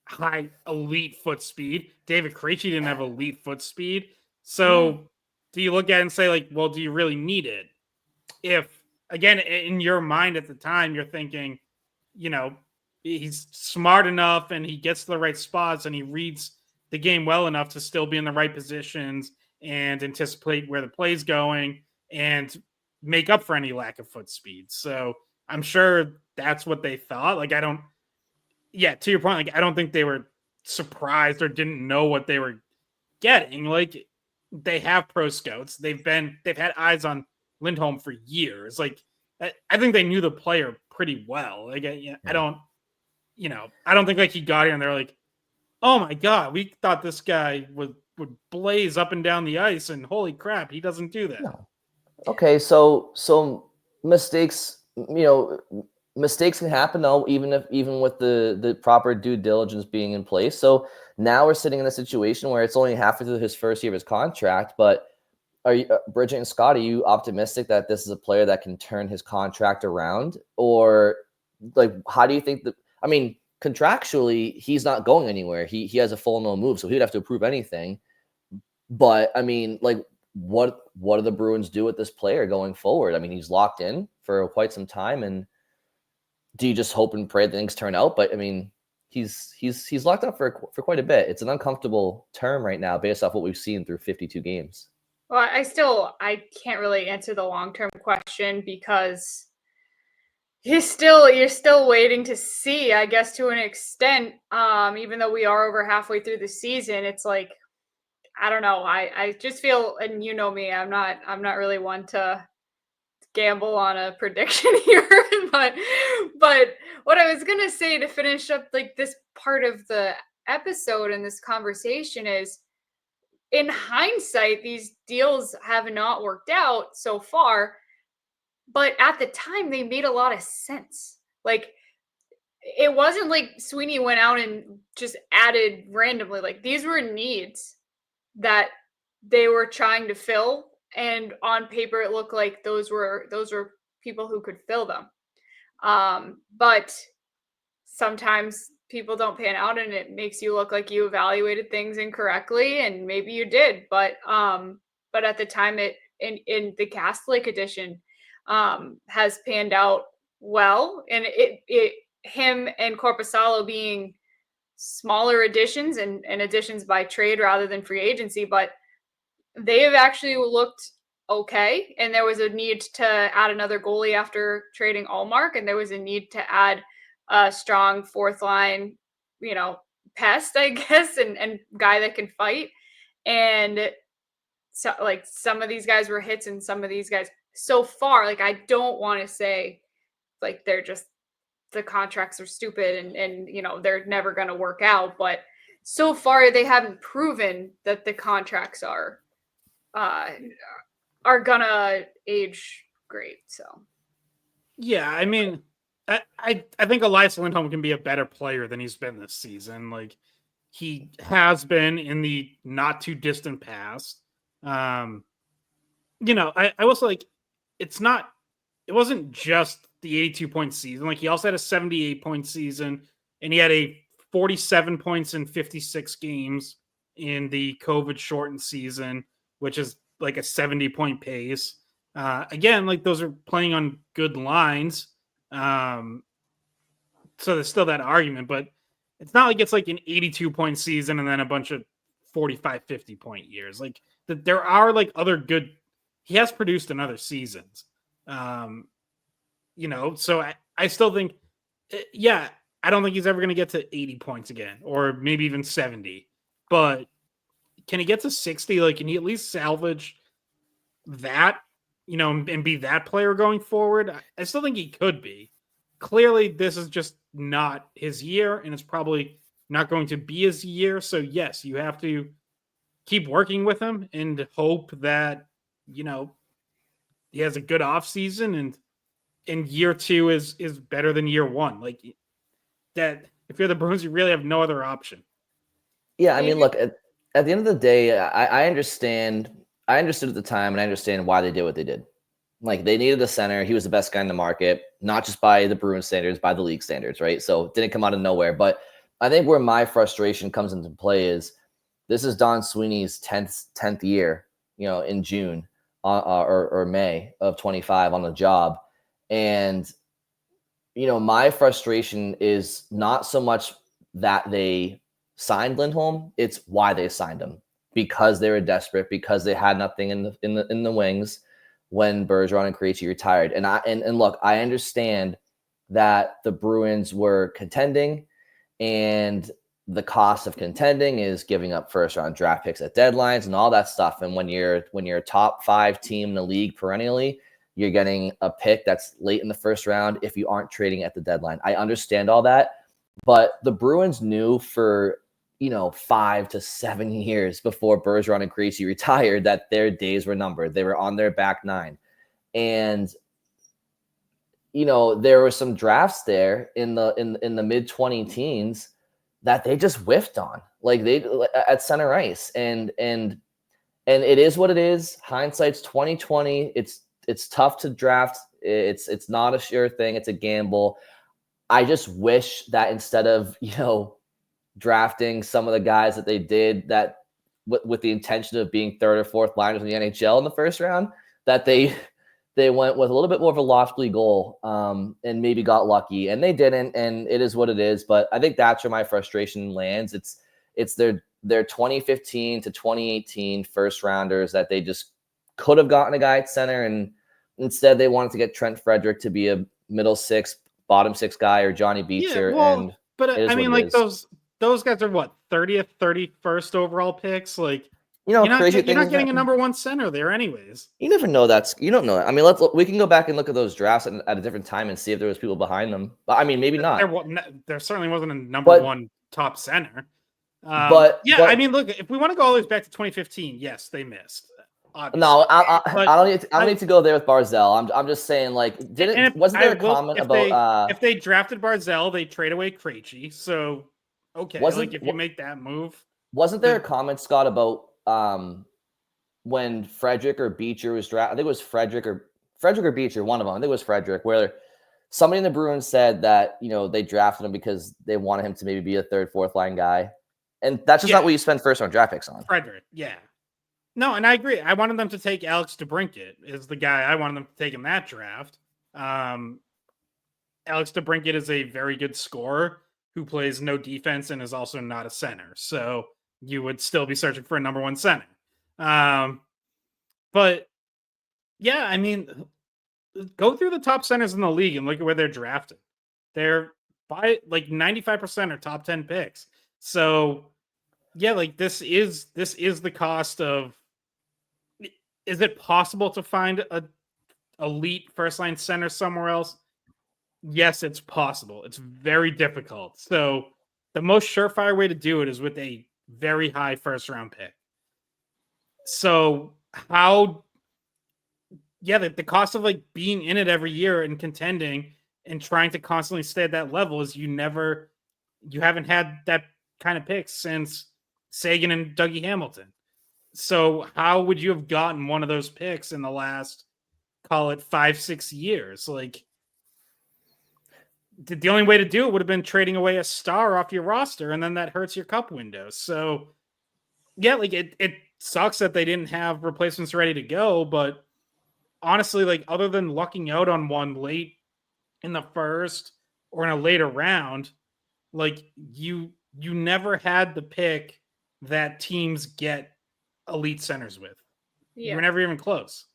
high elite foot speed. David Krejci didn't have elite foot speed. So do you look at it and say, like, well, do you really need it? If, again, in your mind at the time, you're thinking, he's smart enough and he gets to the right spots and he reads the game well enough to still be in the right positions and anticipate where the play's going and make up for any lack of foot speed. So I'm sure that's what they thought. Like, to your point, like, I don't think they were surprised or didn't know what they were getting. Like, they have pro scouts. They've had eyes on Lindholm for years. Like, I think they knew the player pretty well. Like, I don't think like he got here and they're like, oh my God, we thought this guy would blaze up and down the ice, and holy crap, he doesn't do that. No. Okay, so mistakes, mistakes can happen though, even with the proper due diligence being in place. So now we're sitting in a situation where it's only halfway through his first year of his contract. But are you, Bridget and Scott, are you optimistic that this is a player that can turn his contract around, or like how do you think that? I mean, contractually, he's not going anywhere. He has a full no move, so he'd have to approve anything. But I mean, like, what do the Bruins do with this player going forward? I mean, he's locked in for quite some time, and do you just hope and pray that things turn out? But I mean, he's locked up for quite a bit. It's an uncomfortable term right now based off what we've seen through 52 games. Well, I can't really answer the long-term question because you're still waiting to see, I guess, to an extent. Even though we are over halfway through the season, it's like, I don't know. I just feel, and you know me, I'm not really one to gamble on a prediction here, but what I was gonna say to finish up like this part of the episode and this conversation is, in hindsight, these deals have not worked out so far, but at the time they made a lot of sense. Like, it wasn't like Sweeney went out and just added randomly. Like, these were needs that they were trying to fill, and on paper it looked like those were people who could fill them. But sometimes people don't pan out, and it makes you look like you evaluated things incorrectly, and maybe you did. But at the time, it in the Kastelic edition has panned out well, and it him and Korpisalo being smaller additions and additions by trade rather than free agency, but they have actually looked okay. And there was a need to add another goalie after trading Allmark, and there was a need to add a strong fourth line, pest, I guess, and guy that can fight. And so, like, some of these guys were hits, and some of these guys so far, like, I don't want to say like they're just, the contracts are stupid and they're never going to work out, but so far they haven't proven that the contracts are gonna age great. So yeah, I mean, I think Elias Lindholm can be a better player than he's been this season. Like, he has been in the not too distant past. I was like, it wasn't just the 82-point season. Like, he also had a 78-point season, and he had a 47 points in 56 games in the COVID shortened season, which is like a 70-point pace. Again, like, those are playing on good lines. So there's still that argument, but it's not like it's like an 82-point season and then a bunch of 45, 50-point years. Like, there are like other good, he has produced in other seasons. So I still think, I don't think he's ever going to get to 80 points again, or maybe even 70, but can he get to 60? Like, can he at least salvage that, and be that player going forward? I still think he could be. Clearly, this is just not his year, and it's probably not going to be his year. So yes, you have to keep working with him and hope that, he has a good offseason, and year two is better than year one. Like, that, if you're the Bruins, you really have no other option. Yeah, I mean, look, at the end of the day, I understand. I understood at the time, and I understand why they did what they did. Like, they needed a center. He was the best guy in the market, not just by the Bruins standards, by the league standards, right? So it didn't come out of nowhere. But I think where my frustration comes into play is, this is Don Sweeney's 10th year, in June or May of 25 on the job. And, my frustration is not so much that they signed Lindholm, it's why they signed him. Because they were desperate, because they had nothing in the wings when Bergeron and Krejci retired. And look, I understand that the Bruins were contending, and the cost of contending is giving up first round draft picks at deadlines and all that stuff. And when you're a top 5 team in the league perennially, you're getting a pick that's late in the first round if you aren't trading at the deadline. I understand all that, but the Bruins knew for 5 to 7 years before Bergeron and Krejci retired that their days were numbered. They were on their back 9. And there were some drafts there in the mid 20 teens that they just whiffed on, like they at center ice. And it is what it is. Hindsight's 2020. It's tough to draft. It's not a sure thing. It's a gamble. I just wish that instead of, drafting some of the guys that they did that with the intention of being third or fourth liners in the NHL in the first round, that they went with a little bit more of a lofty goal and maybe got lucky, and they didn't, and it is what it is. But I think that's where my frustration lands. It's their 2015 to 2018 first rounders that they just could have gotten a guy at center, and instead they wanted to get Trent Frederick to be a middle 6, bottom 6 guy, or Johnny Beecher. But I mean, like, those guys are what, 30th, 31st overall picks? Like, You're crazy things. not getting a number one center there, anyways. You never know. You don't know that. I mean, we can go back and look at those drafts at a different time and see if there was people behind them. But I mean, maybe not. There certainly wasn't a number one top center. But I mean, look, if we want to go all the way back to 2015, yes, they missed. Obviously. No, I don't need to go there with Barzal. I'm just saying, like, wasn't there a comment about if they drafted Barzal, they trade away Krejci. So okay, like if you make that move, wasn't there a comment, Scott, about when Frederick or Beecher was drafted? I think it was Frederick or Beecher, one of them. I think it was Frederick, where somebody in the Bruins said that they drafted him because they wanted him to maybe be a third, fourth line guy, and that's just not what you spend first round draft picks on. Frederick, yeah. No, and I agree. I wanted them to take Alex DeBrincat is the guy I wanted them to take in that draft. Alex DeBrincat is a very good scorer who plays no defense and is also not a center. So you would still be searching for a number one center. But yeah, I mean, go through the top centers in the league and look at where they're drafted. They're by like 95% are top 10 picks. So yeah, like this is the cost of. Is it possible to find a elite first line center somewhere else? Yes, it's possible. It's very difficult. So the most surefire way to do it is with a very high first round pick. So the cost of like being in it every year and contending and trying to constantly stay at that level is you haven't had that kind of pick since Sagan and Dougie Hamilton. So how would you have gotten one of those picks in the last, call it 5-6 years? Like the only way to do it would have been trading away a star off your roster, and then that hurts your cup window. So yeah, like it sucks that they didn't have replacements ready to go, but honestly, like other than lucking out on one late in the first or in a later round, like you never had the pick that teams get elite centers with. Yeah. You're never even close.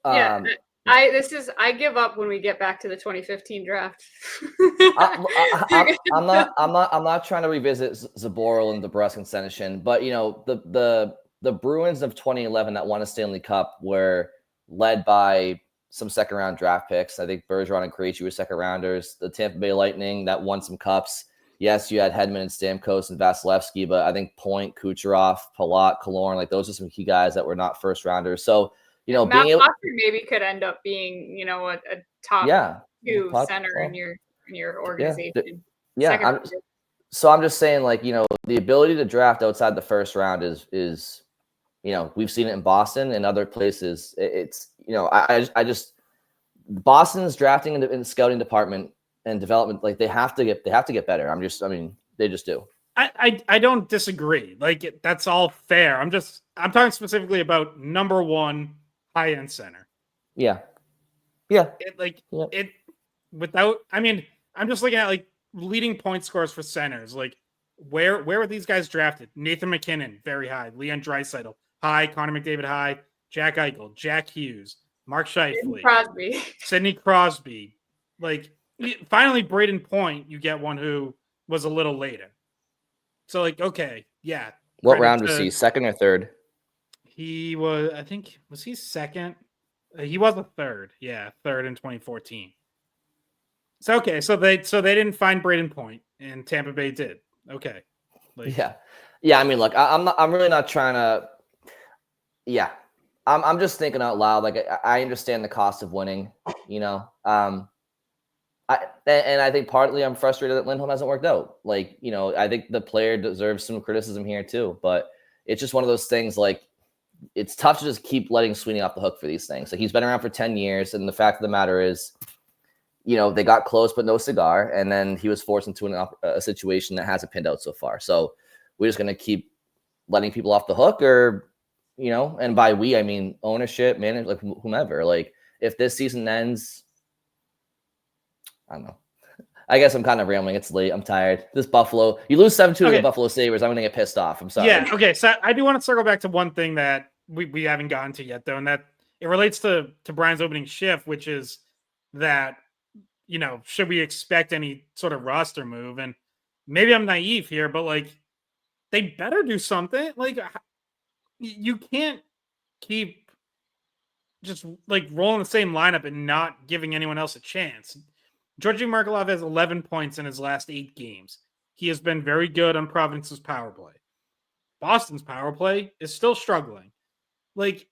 Yeah. I give up when we get back to the 2015 draft. I'm not trying to revisit Zaboral and DeBrusk and Senyshyn, but the Bruins of 2011 that won a Stanley Cup were led by some second round draft picks. I think Bergeron and Krejci were second rounders. The Tampa Bay Lightning that won some cups. Yes, you had Hedman and Stamkos and Vasilevsky, but I think Point, Kucherov, Palat, Killorn, like those are some key guys that were not first rounders. So, Matt Potter maybe could end up being, a top two center in your organization. Yeah. I'm just saying, like, the ability to draft outside the first round is we've seen it in Boston and other places. It's I just Boston's drafting in the scouting department and development, like they have to get better. They just do. I don't disagree. Like that's all fair. I'm talking specifically about number one high end center. Yeah. I'm just looking at like leading point scores for centers. Like where were these guys drafted? Nathan McKinnon, very high. Leon Draisaitl, high. Connor McDavid, high. Jack Eichel, Jack Hughes, Mark Scheifele, Sidney Crosby. Like finally, Braden Point, you get one who was a little later. So like, okay, yeah. What round was he? Second or third? He was, I think, was he second? He was a third. Yeah, third in 2014. So okay, so they didn't find Braden Point, and Tampa Bay did. Okay. Yeah. I mean, look, I'm really not trying to. Yeah, I'm just thinking out loud. Like I understand the cost of winning. I think partly I'm frustrated that Lindholm hasn't worked out. Like, I think the player deserves some criticism here too, but it's just one of those things. Like, it's tough to just keep letting Sweeney off the hook for these things. Like, he's been around for 10 years, and the fact of the matter is, they got close but no cigar, and then he was forced into a situation that hasn't pinned out so far. So we're just going to keep letting people off the hook, or, and by we, I mean ownership, management, like whomever. Like, if this season ends, I don't know. I guess I'm kind of rambling. It's late. I'm tired. This Buffalo, you lose 7-2 to the Buffalo Sabres. I'm going to get pissed off. I'm sorry. Yeah. Okay. So I do want to circle back to one thing that we haven't gotten to yet, though, and that it relates to Brian's opening shift, which is that, should we expect any sort of roster move? And maybe I'm naive here, but like, they better do something. Like, you can't keep just like rolling the same lineup and not giving anyone else a chance. Georgi Merkulov has 11 points in his last 8 games. He has been very good on Providence's power play. Boston's power play is still struggling. Like,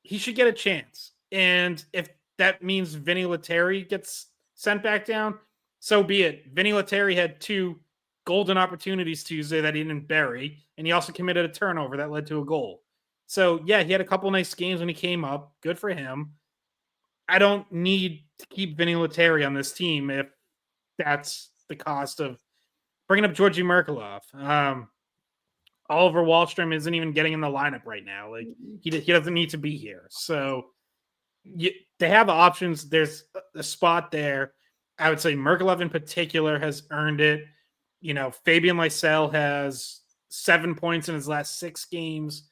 he should get a chance. And if that means Vinny Lettieri gets sent back down, so be it. Vinny Lettieri had 2 golden opportunities Tuesday that he didn't bury, and he also committed a turnover that led to a goal. So, yeah, he had a couple nice games when he came up. Good for him. I don't need to keep Vinny Lettieri on this team if that's the cost of bringing up Georgi Merkulov. Oliver Wahlstrom isn't even getting in the lineup right now. Like, he doesn't need to be here. So they have options. There's a spot there. I would say Merkulov in particular has earned it. Fabian Lysell has 7 points in his last 6 games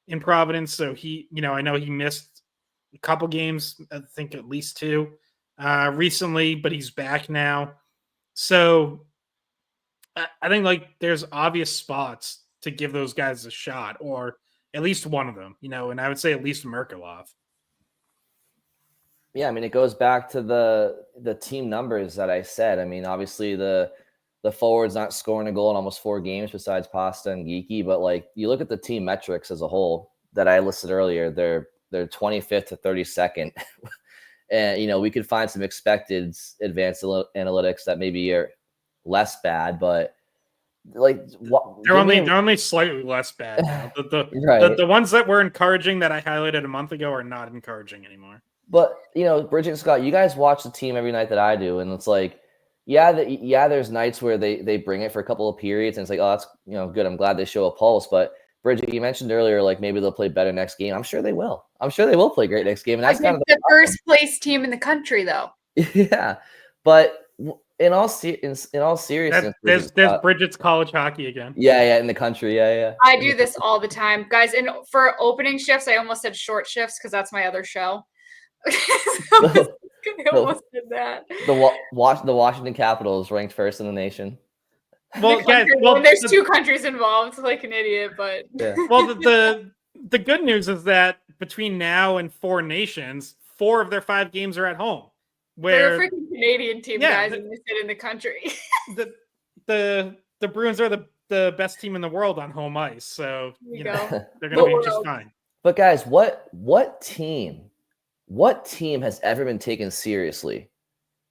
in Providence. So I know he missed a couple games, I think at least 2 recently, but he's back now. So I think there's obvious spots to give those guys a shot, or at least one of them, and I would say at least Merkulov. Yeah, I mean, it goes back to the team numbers that I said. I mean, obviously the forwards not scoring a goal in almost 4 games besides Pasta and Geeky, but you look at the team metrics as a whole that I listed earlier, they're 25th to 32nd. And we could find some expected advanced analytics that maybe are less bad, but they're only slightly less bad now. Right. The ones that were encouraging that I highlighted a month ago are not encouraging anymore. But Bridget and Scott, you guys watch the team every night that I do, and it's there's nights where they bring it for a couple of periods, and it's oh, that's good. I'm glad they show a pulse. But Bridget, you mentioned earlier maybe they'll play better next game. I'm sure they will. I'm sure they will play great next game, and that's kind of the first place team in the country, though. Yeah, but in all seriousness, there's Bridget's college hockey again. Yeah, in the country, yeah. I do this all the time, guys. And for opening shifts, I almost said short shifts because that's my other show. I almost did that. The Washington Capitals ranked first in the nation. Well, there's 2 countries involved, like an idiot, but yeah. Well, the good news is that between now and 4 nations, 4 of their 5 games are at home. They're a freaking Canadian team, guys, and they sit in the country. the Bruins are the best team in the world on home ice, so they're going to be just fine. But guys, what team has ever been taken seriously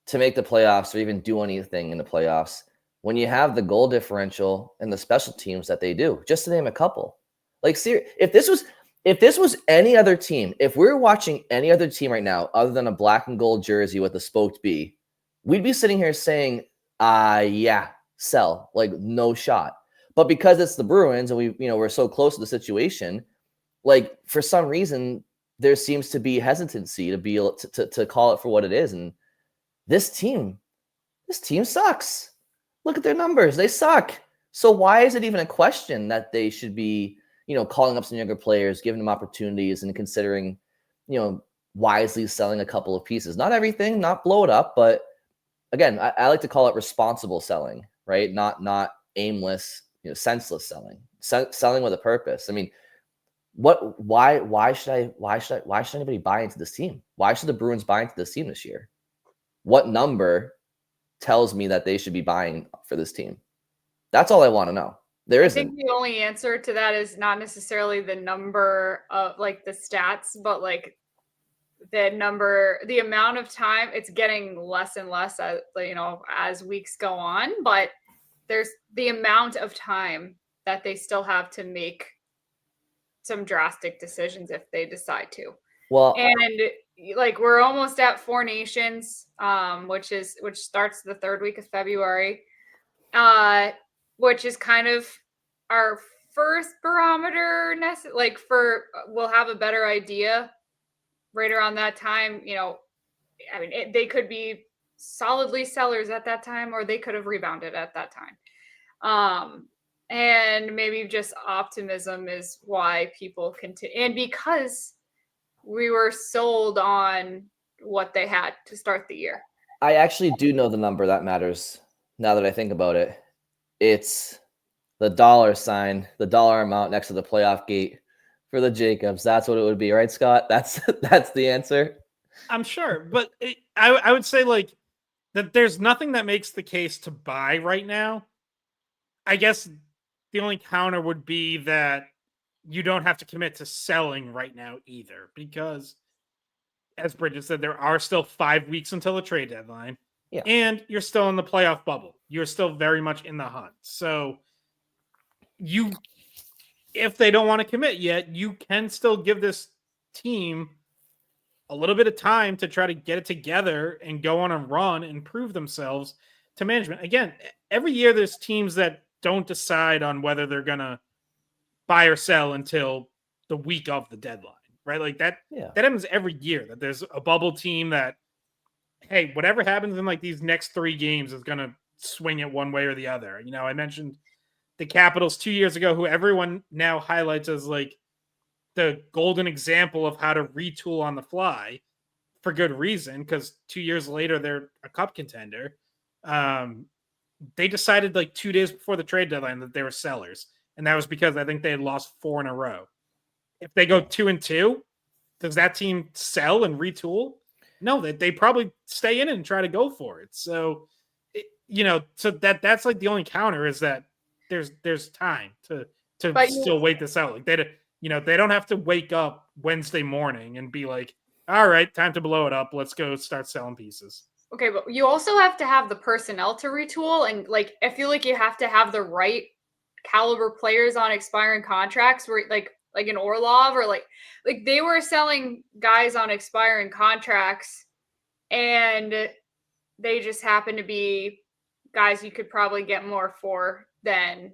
to make the playoffs or even do anything in the playoffs when you have the goal differential and the special teams that they do? Just to name a couple. If this was any other team, if we're watching any other team right now other than a black and gold jersey with a spoked B, we'd be sitting here saying, yeah, sell, no shot. But because it's the Bruins and we're so close to the situation, for some reason there seems to be hesitancy to be able to call it for what it is. And this team sucks. Look at their numbers. They suck. So why is it even a question that they should be, calling up some younger players, giving them opportunities and considering, wisely selling a couple of pieces? Not everything, not blow it up, but again, I like to call it responsible selling, right? Not aimless, senseless selling. Selling with a purpose. I mean, why should anybody buy into this team? Why should the Bruins buy into this team this year? What number tells me that they should be buying for this team? That's all I want to know. There isn't. I think the only answer to that is not necessarily the number of the stats, but the amount of time. It's getting less and less as weeks go on, but there's the amount of time that they still have to make some drastic decisions if they decide to. Well, and we're almost at 4 nations, which starts the 3rd week of February, which is kind of our first barometer. We'll have a better idea right around that time. They could be solidly sellers at that time, or they could have rebounded at that time. And maybe just optimism is why people continue. And because we were sold on what they had to start the year. I actually do know the number that matters now that I think about it. It's the dollar sign, the dollar amount next to the playoff gate for the Jacobs. That's what it would be, right, Scott? That's the answer. I'm sure, but I would say like that there's nothing that makes the case to buy right now. I guess the only counter would be that you don't have to commit to selling right now either, because as Bridget said, there are still 5 weeks until the trade deadline. Yeah. And you're still in the playoff bubble. You're still very much in the hunt. So if they don't want to commit yet, you can still give this team a little bit of time to try to get it together and go on a run and prove themselves to management. Again, every year there's teams that don't decide on whether they're going to buy or sell until the week of the deadline, right? Like that happens every year, that there's a bubble team that, hey, whatever happens in like these next 3 games is going to swing it one way or the other. You know, I mentioned the Capitals 2 years ago, who everyone now highlights as like the golden example of how to retool on the fly, for good reason, because 2 years later they're a cup contender. They decided like 2 days before the trade deadline that they were sellers, and that was because I think they had lost 4 in a row. If they go 2-2, does that team sell and retool? No, they probably stay in it and try to go for it. So, so that's like the only counter is that there's time to still wait this out. Like they don't have to wake up Wednesday morning and be like, all right, time to blow it up. Let's go start selling pieces. Okay, but you also have to have the personnel to retool, and like I feel like you have to have the right caliber players on expiring contracts, where like an Orlov, or like they were selling guys on expiring contracts, and they just happen to be guys you could probably get more for than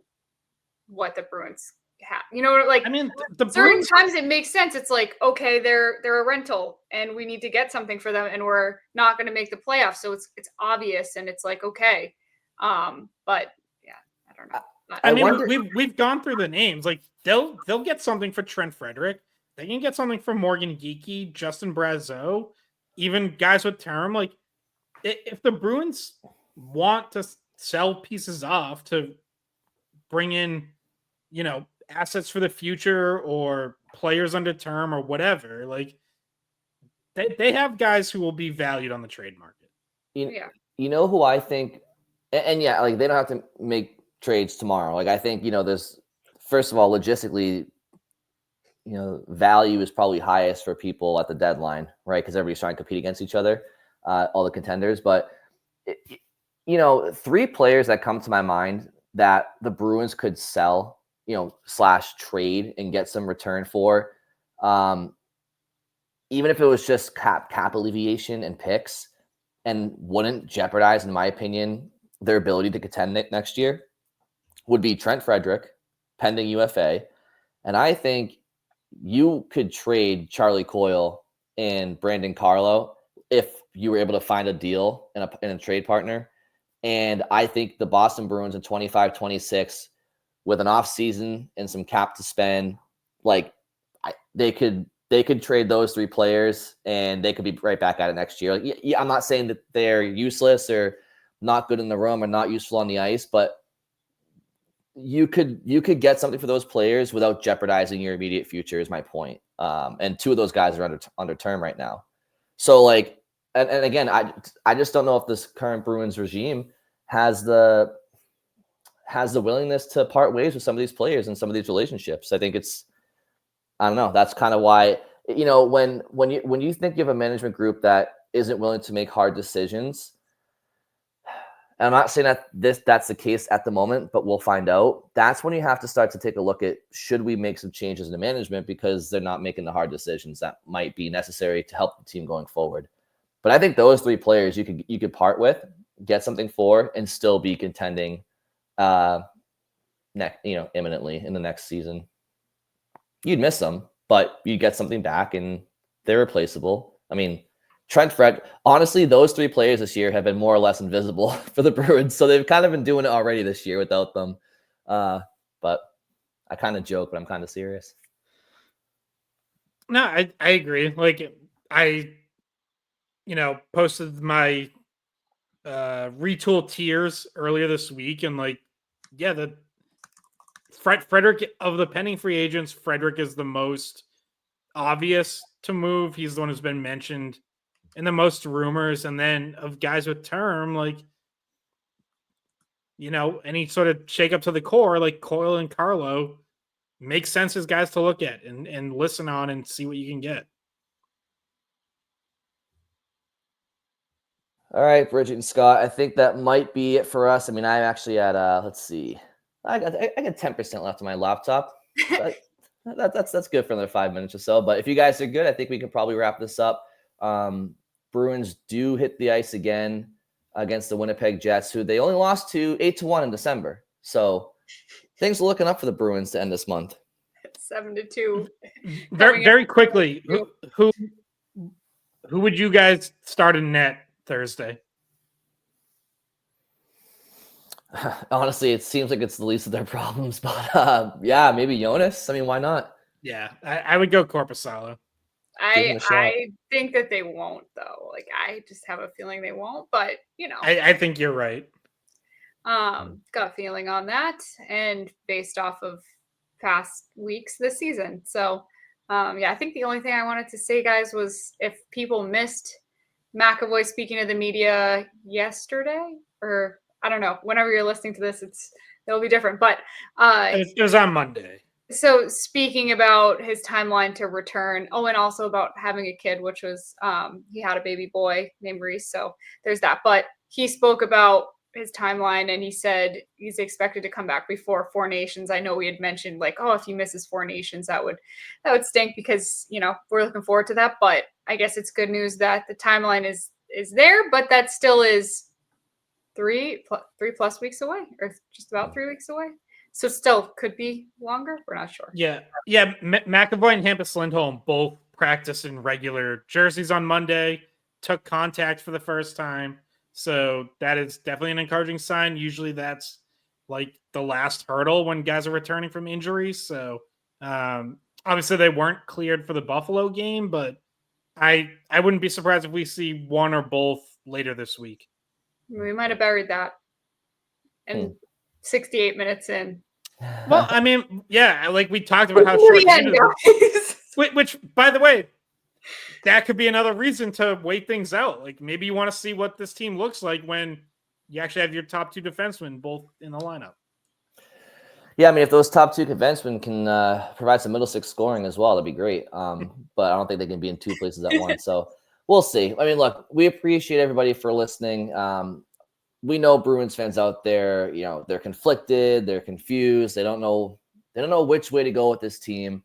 what the Bruins have. You know, like, I mean, the certain Bruins, times it makes sense. It's like, okay, they're a rental and we need to get something for them, and we're not going to make the playoffs, so it's obvious, and it's like, okay, but yeah, I don't know. I mean, we've gone through the names. Like they'll get something for Trent Frederick. They can get something for Morgan Geekie, Justin Brazeau, even guys with term. Like if the Bruins want to sell pieces off to bring in, assets for the future or players under term or whatever, like they have guys who will be valued on the trade market. You know who I think, and yeah, like they don't have to make trades tomorrow. Like I think, there's, first of all, logistically, value is probably highest for people at the deadline, right? Because everybody's trying to compete against each other, all the contenders. But, 3 players that come to my mind that the Bruins could sell, / trade and get some return for, even if it was just cap alleviation and picks, and wouldn't jeopardize, in my opinion, their ability to contend next year, would be Trent Frederick, pending UFA. And I think you could trade Charlie Coyle and Brandon Carlo if you were able to find a deal in a trade partner. And I think the Boston Bruins in 25-26, with an offseason and some cap to spend, like they could trade those 3 players and they could be right back at it next year. Like, I'm not saying that they're useless or not good in the room or not useful on the ice, but you could get something for those players without jeopardizing your immediate future, is my point. And 2 of those guys are under term right now. So like, and again, I just don't know if this current Bruins regime has the willingness to part ways with some of these players and some of these relationships. I think I don't know. That's kind of why, when you think you have a management group that isn't willing to make hard decisions, and I'm not saying that that's the case at the moment, but we'll find out. That's when you have to start to take a look at, should we make some changes in the management because they're not making the hard decisions that might be necessary to help the team going forward. But I think those 3 players you could part with, get something for, and still be contending, imminently in the next season. You'd miss them, but you get something back, and they're replaceable. I mean, Trent Fred, honestly, those 3 players this year have been more or less invisible for the Bruins, so they've kind of been doing it already this year without them. But I kind of joke, but I'm kind of serious. No, I agree. Like I posted my retool tiers earlier this week, and like, yeah, Frederick, of the pending free agents, Frederick is the most obvious to move. He's the one who's been mentioned in the most rumors. And then of guys with term, like, any sort of shake up to the core, like Coyle and Carlo, makes sense as guys to look at and listen on and see what you can get. All right, Bridget and Scott, I think that might be it for us. I mean, I'm actually at, let's see, I got 10% left on my laptop. So that's good for another 5 minutes or so. But if you guys are good, I think we could probably wrap this up. Bruins do hit the ice again against the Winnipeg Jets, who they only lost to 8-1 in December. So things are looking up for the Bruins to end this month. 7-2. Very quickly, who would you guys start in net Thursday? Honestly, it seems like it's the least of their problems, but yeah, maybe Jonas. I mean, why not? Yeah, I would go Korpisalo. I think that they won't, though. Like, I just have a feeling they won't, but I think you're right. Got a feeling on that, and based off of past weeks this season. So I think the only thing I wanted to say, guys, was if people missed McAvoy speaking to the media yesterday, or I don't know, whenever you're listening to this, it'll be different. But it was on Monday. So speaking about his timeline to return, and also about having a kid, which was he had a baby boy named Reese. So there's that. But he spoke about his timeline, and he said he's expected to come back before Four Nations. I know we had mentioned like, if he misses Four Nations, that would stink, because we're looking forward to that. But I guess it's good news that the timeline is there, but that still is 3+ weeks away, or just about 3 weeks away. So still could be longer. We're not sure. Yeah. McAvoy and Hampus Lindholm both practiced in regular jerseys on Monday, took contact for the first time. So that is definitely an encouraging sign. Usually that's like the last hurdle when guys are returning from injuries. So obviously they weren't cleared for the Buffalo game, but I wouldn't be surprised if we see one or both later this week. We might have buried that. And 68 minutes in. Well, I mean, yeah, like we talked about how short the which, by the way, that could be another reason to wait things out. Like maybe you want to see what this team looks like when you actually have your top two defensemen both in the lineup. Yeah, I mean, if those top two defensemen can provide some middle six scoring as well, that'd be great. But I don't think they can be in two places at once. So we'll see. I mean, look, we appreciate everybody for listening. We know Bruins fans out there, they're conflicted, they're confused, they don't know which way to go with this team.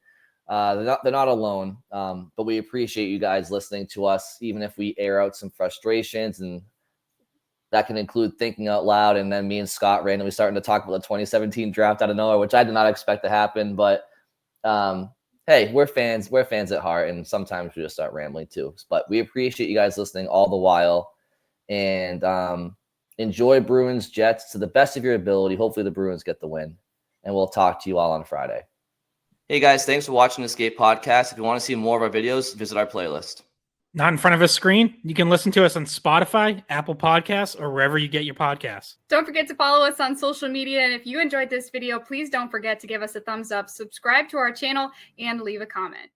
They're not alone. But we appreciate you guys listening to us, even if we air out some frustrations, and that can include thinking out loud. And then me and Scott randomly starting to talk about the 2017 draft out of nowhere, which I did not expect to happen. But hey, we're fans at heart, and sometimes we just start rambling too. But we appreciate you guys listening all the while, and enjoy Bruins Jets to the best of your ability. Hopefully the Bruins get the win, and we'll talk to you all on Friday. Hey guys, thanks for watching the Skate Podcast. If you want to see more of our videos, visit our playlist. Not in front of a screen? You can listen to us on Spotify, Apple Podcasts, or wherever you get your podcasts. Don't forget to follow us on social media. And if you enjoyed this video, please don't forget to give us a thumbs up, subscribe to our channel, and leave a comment.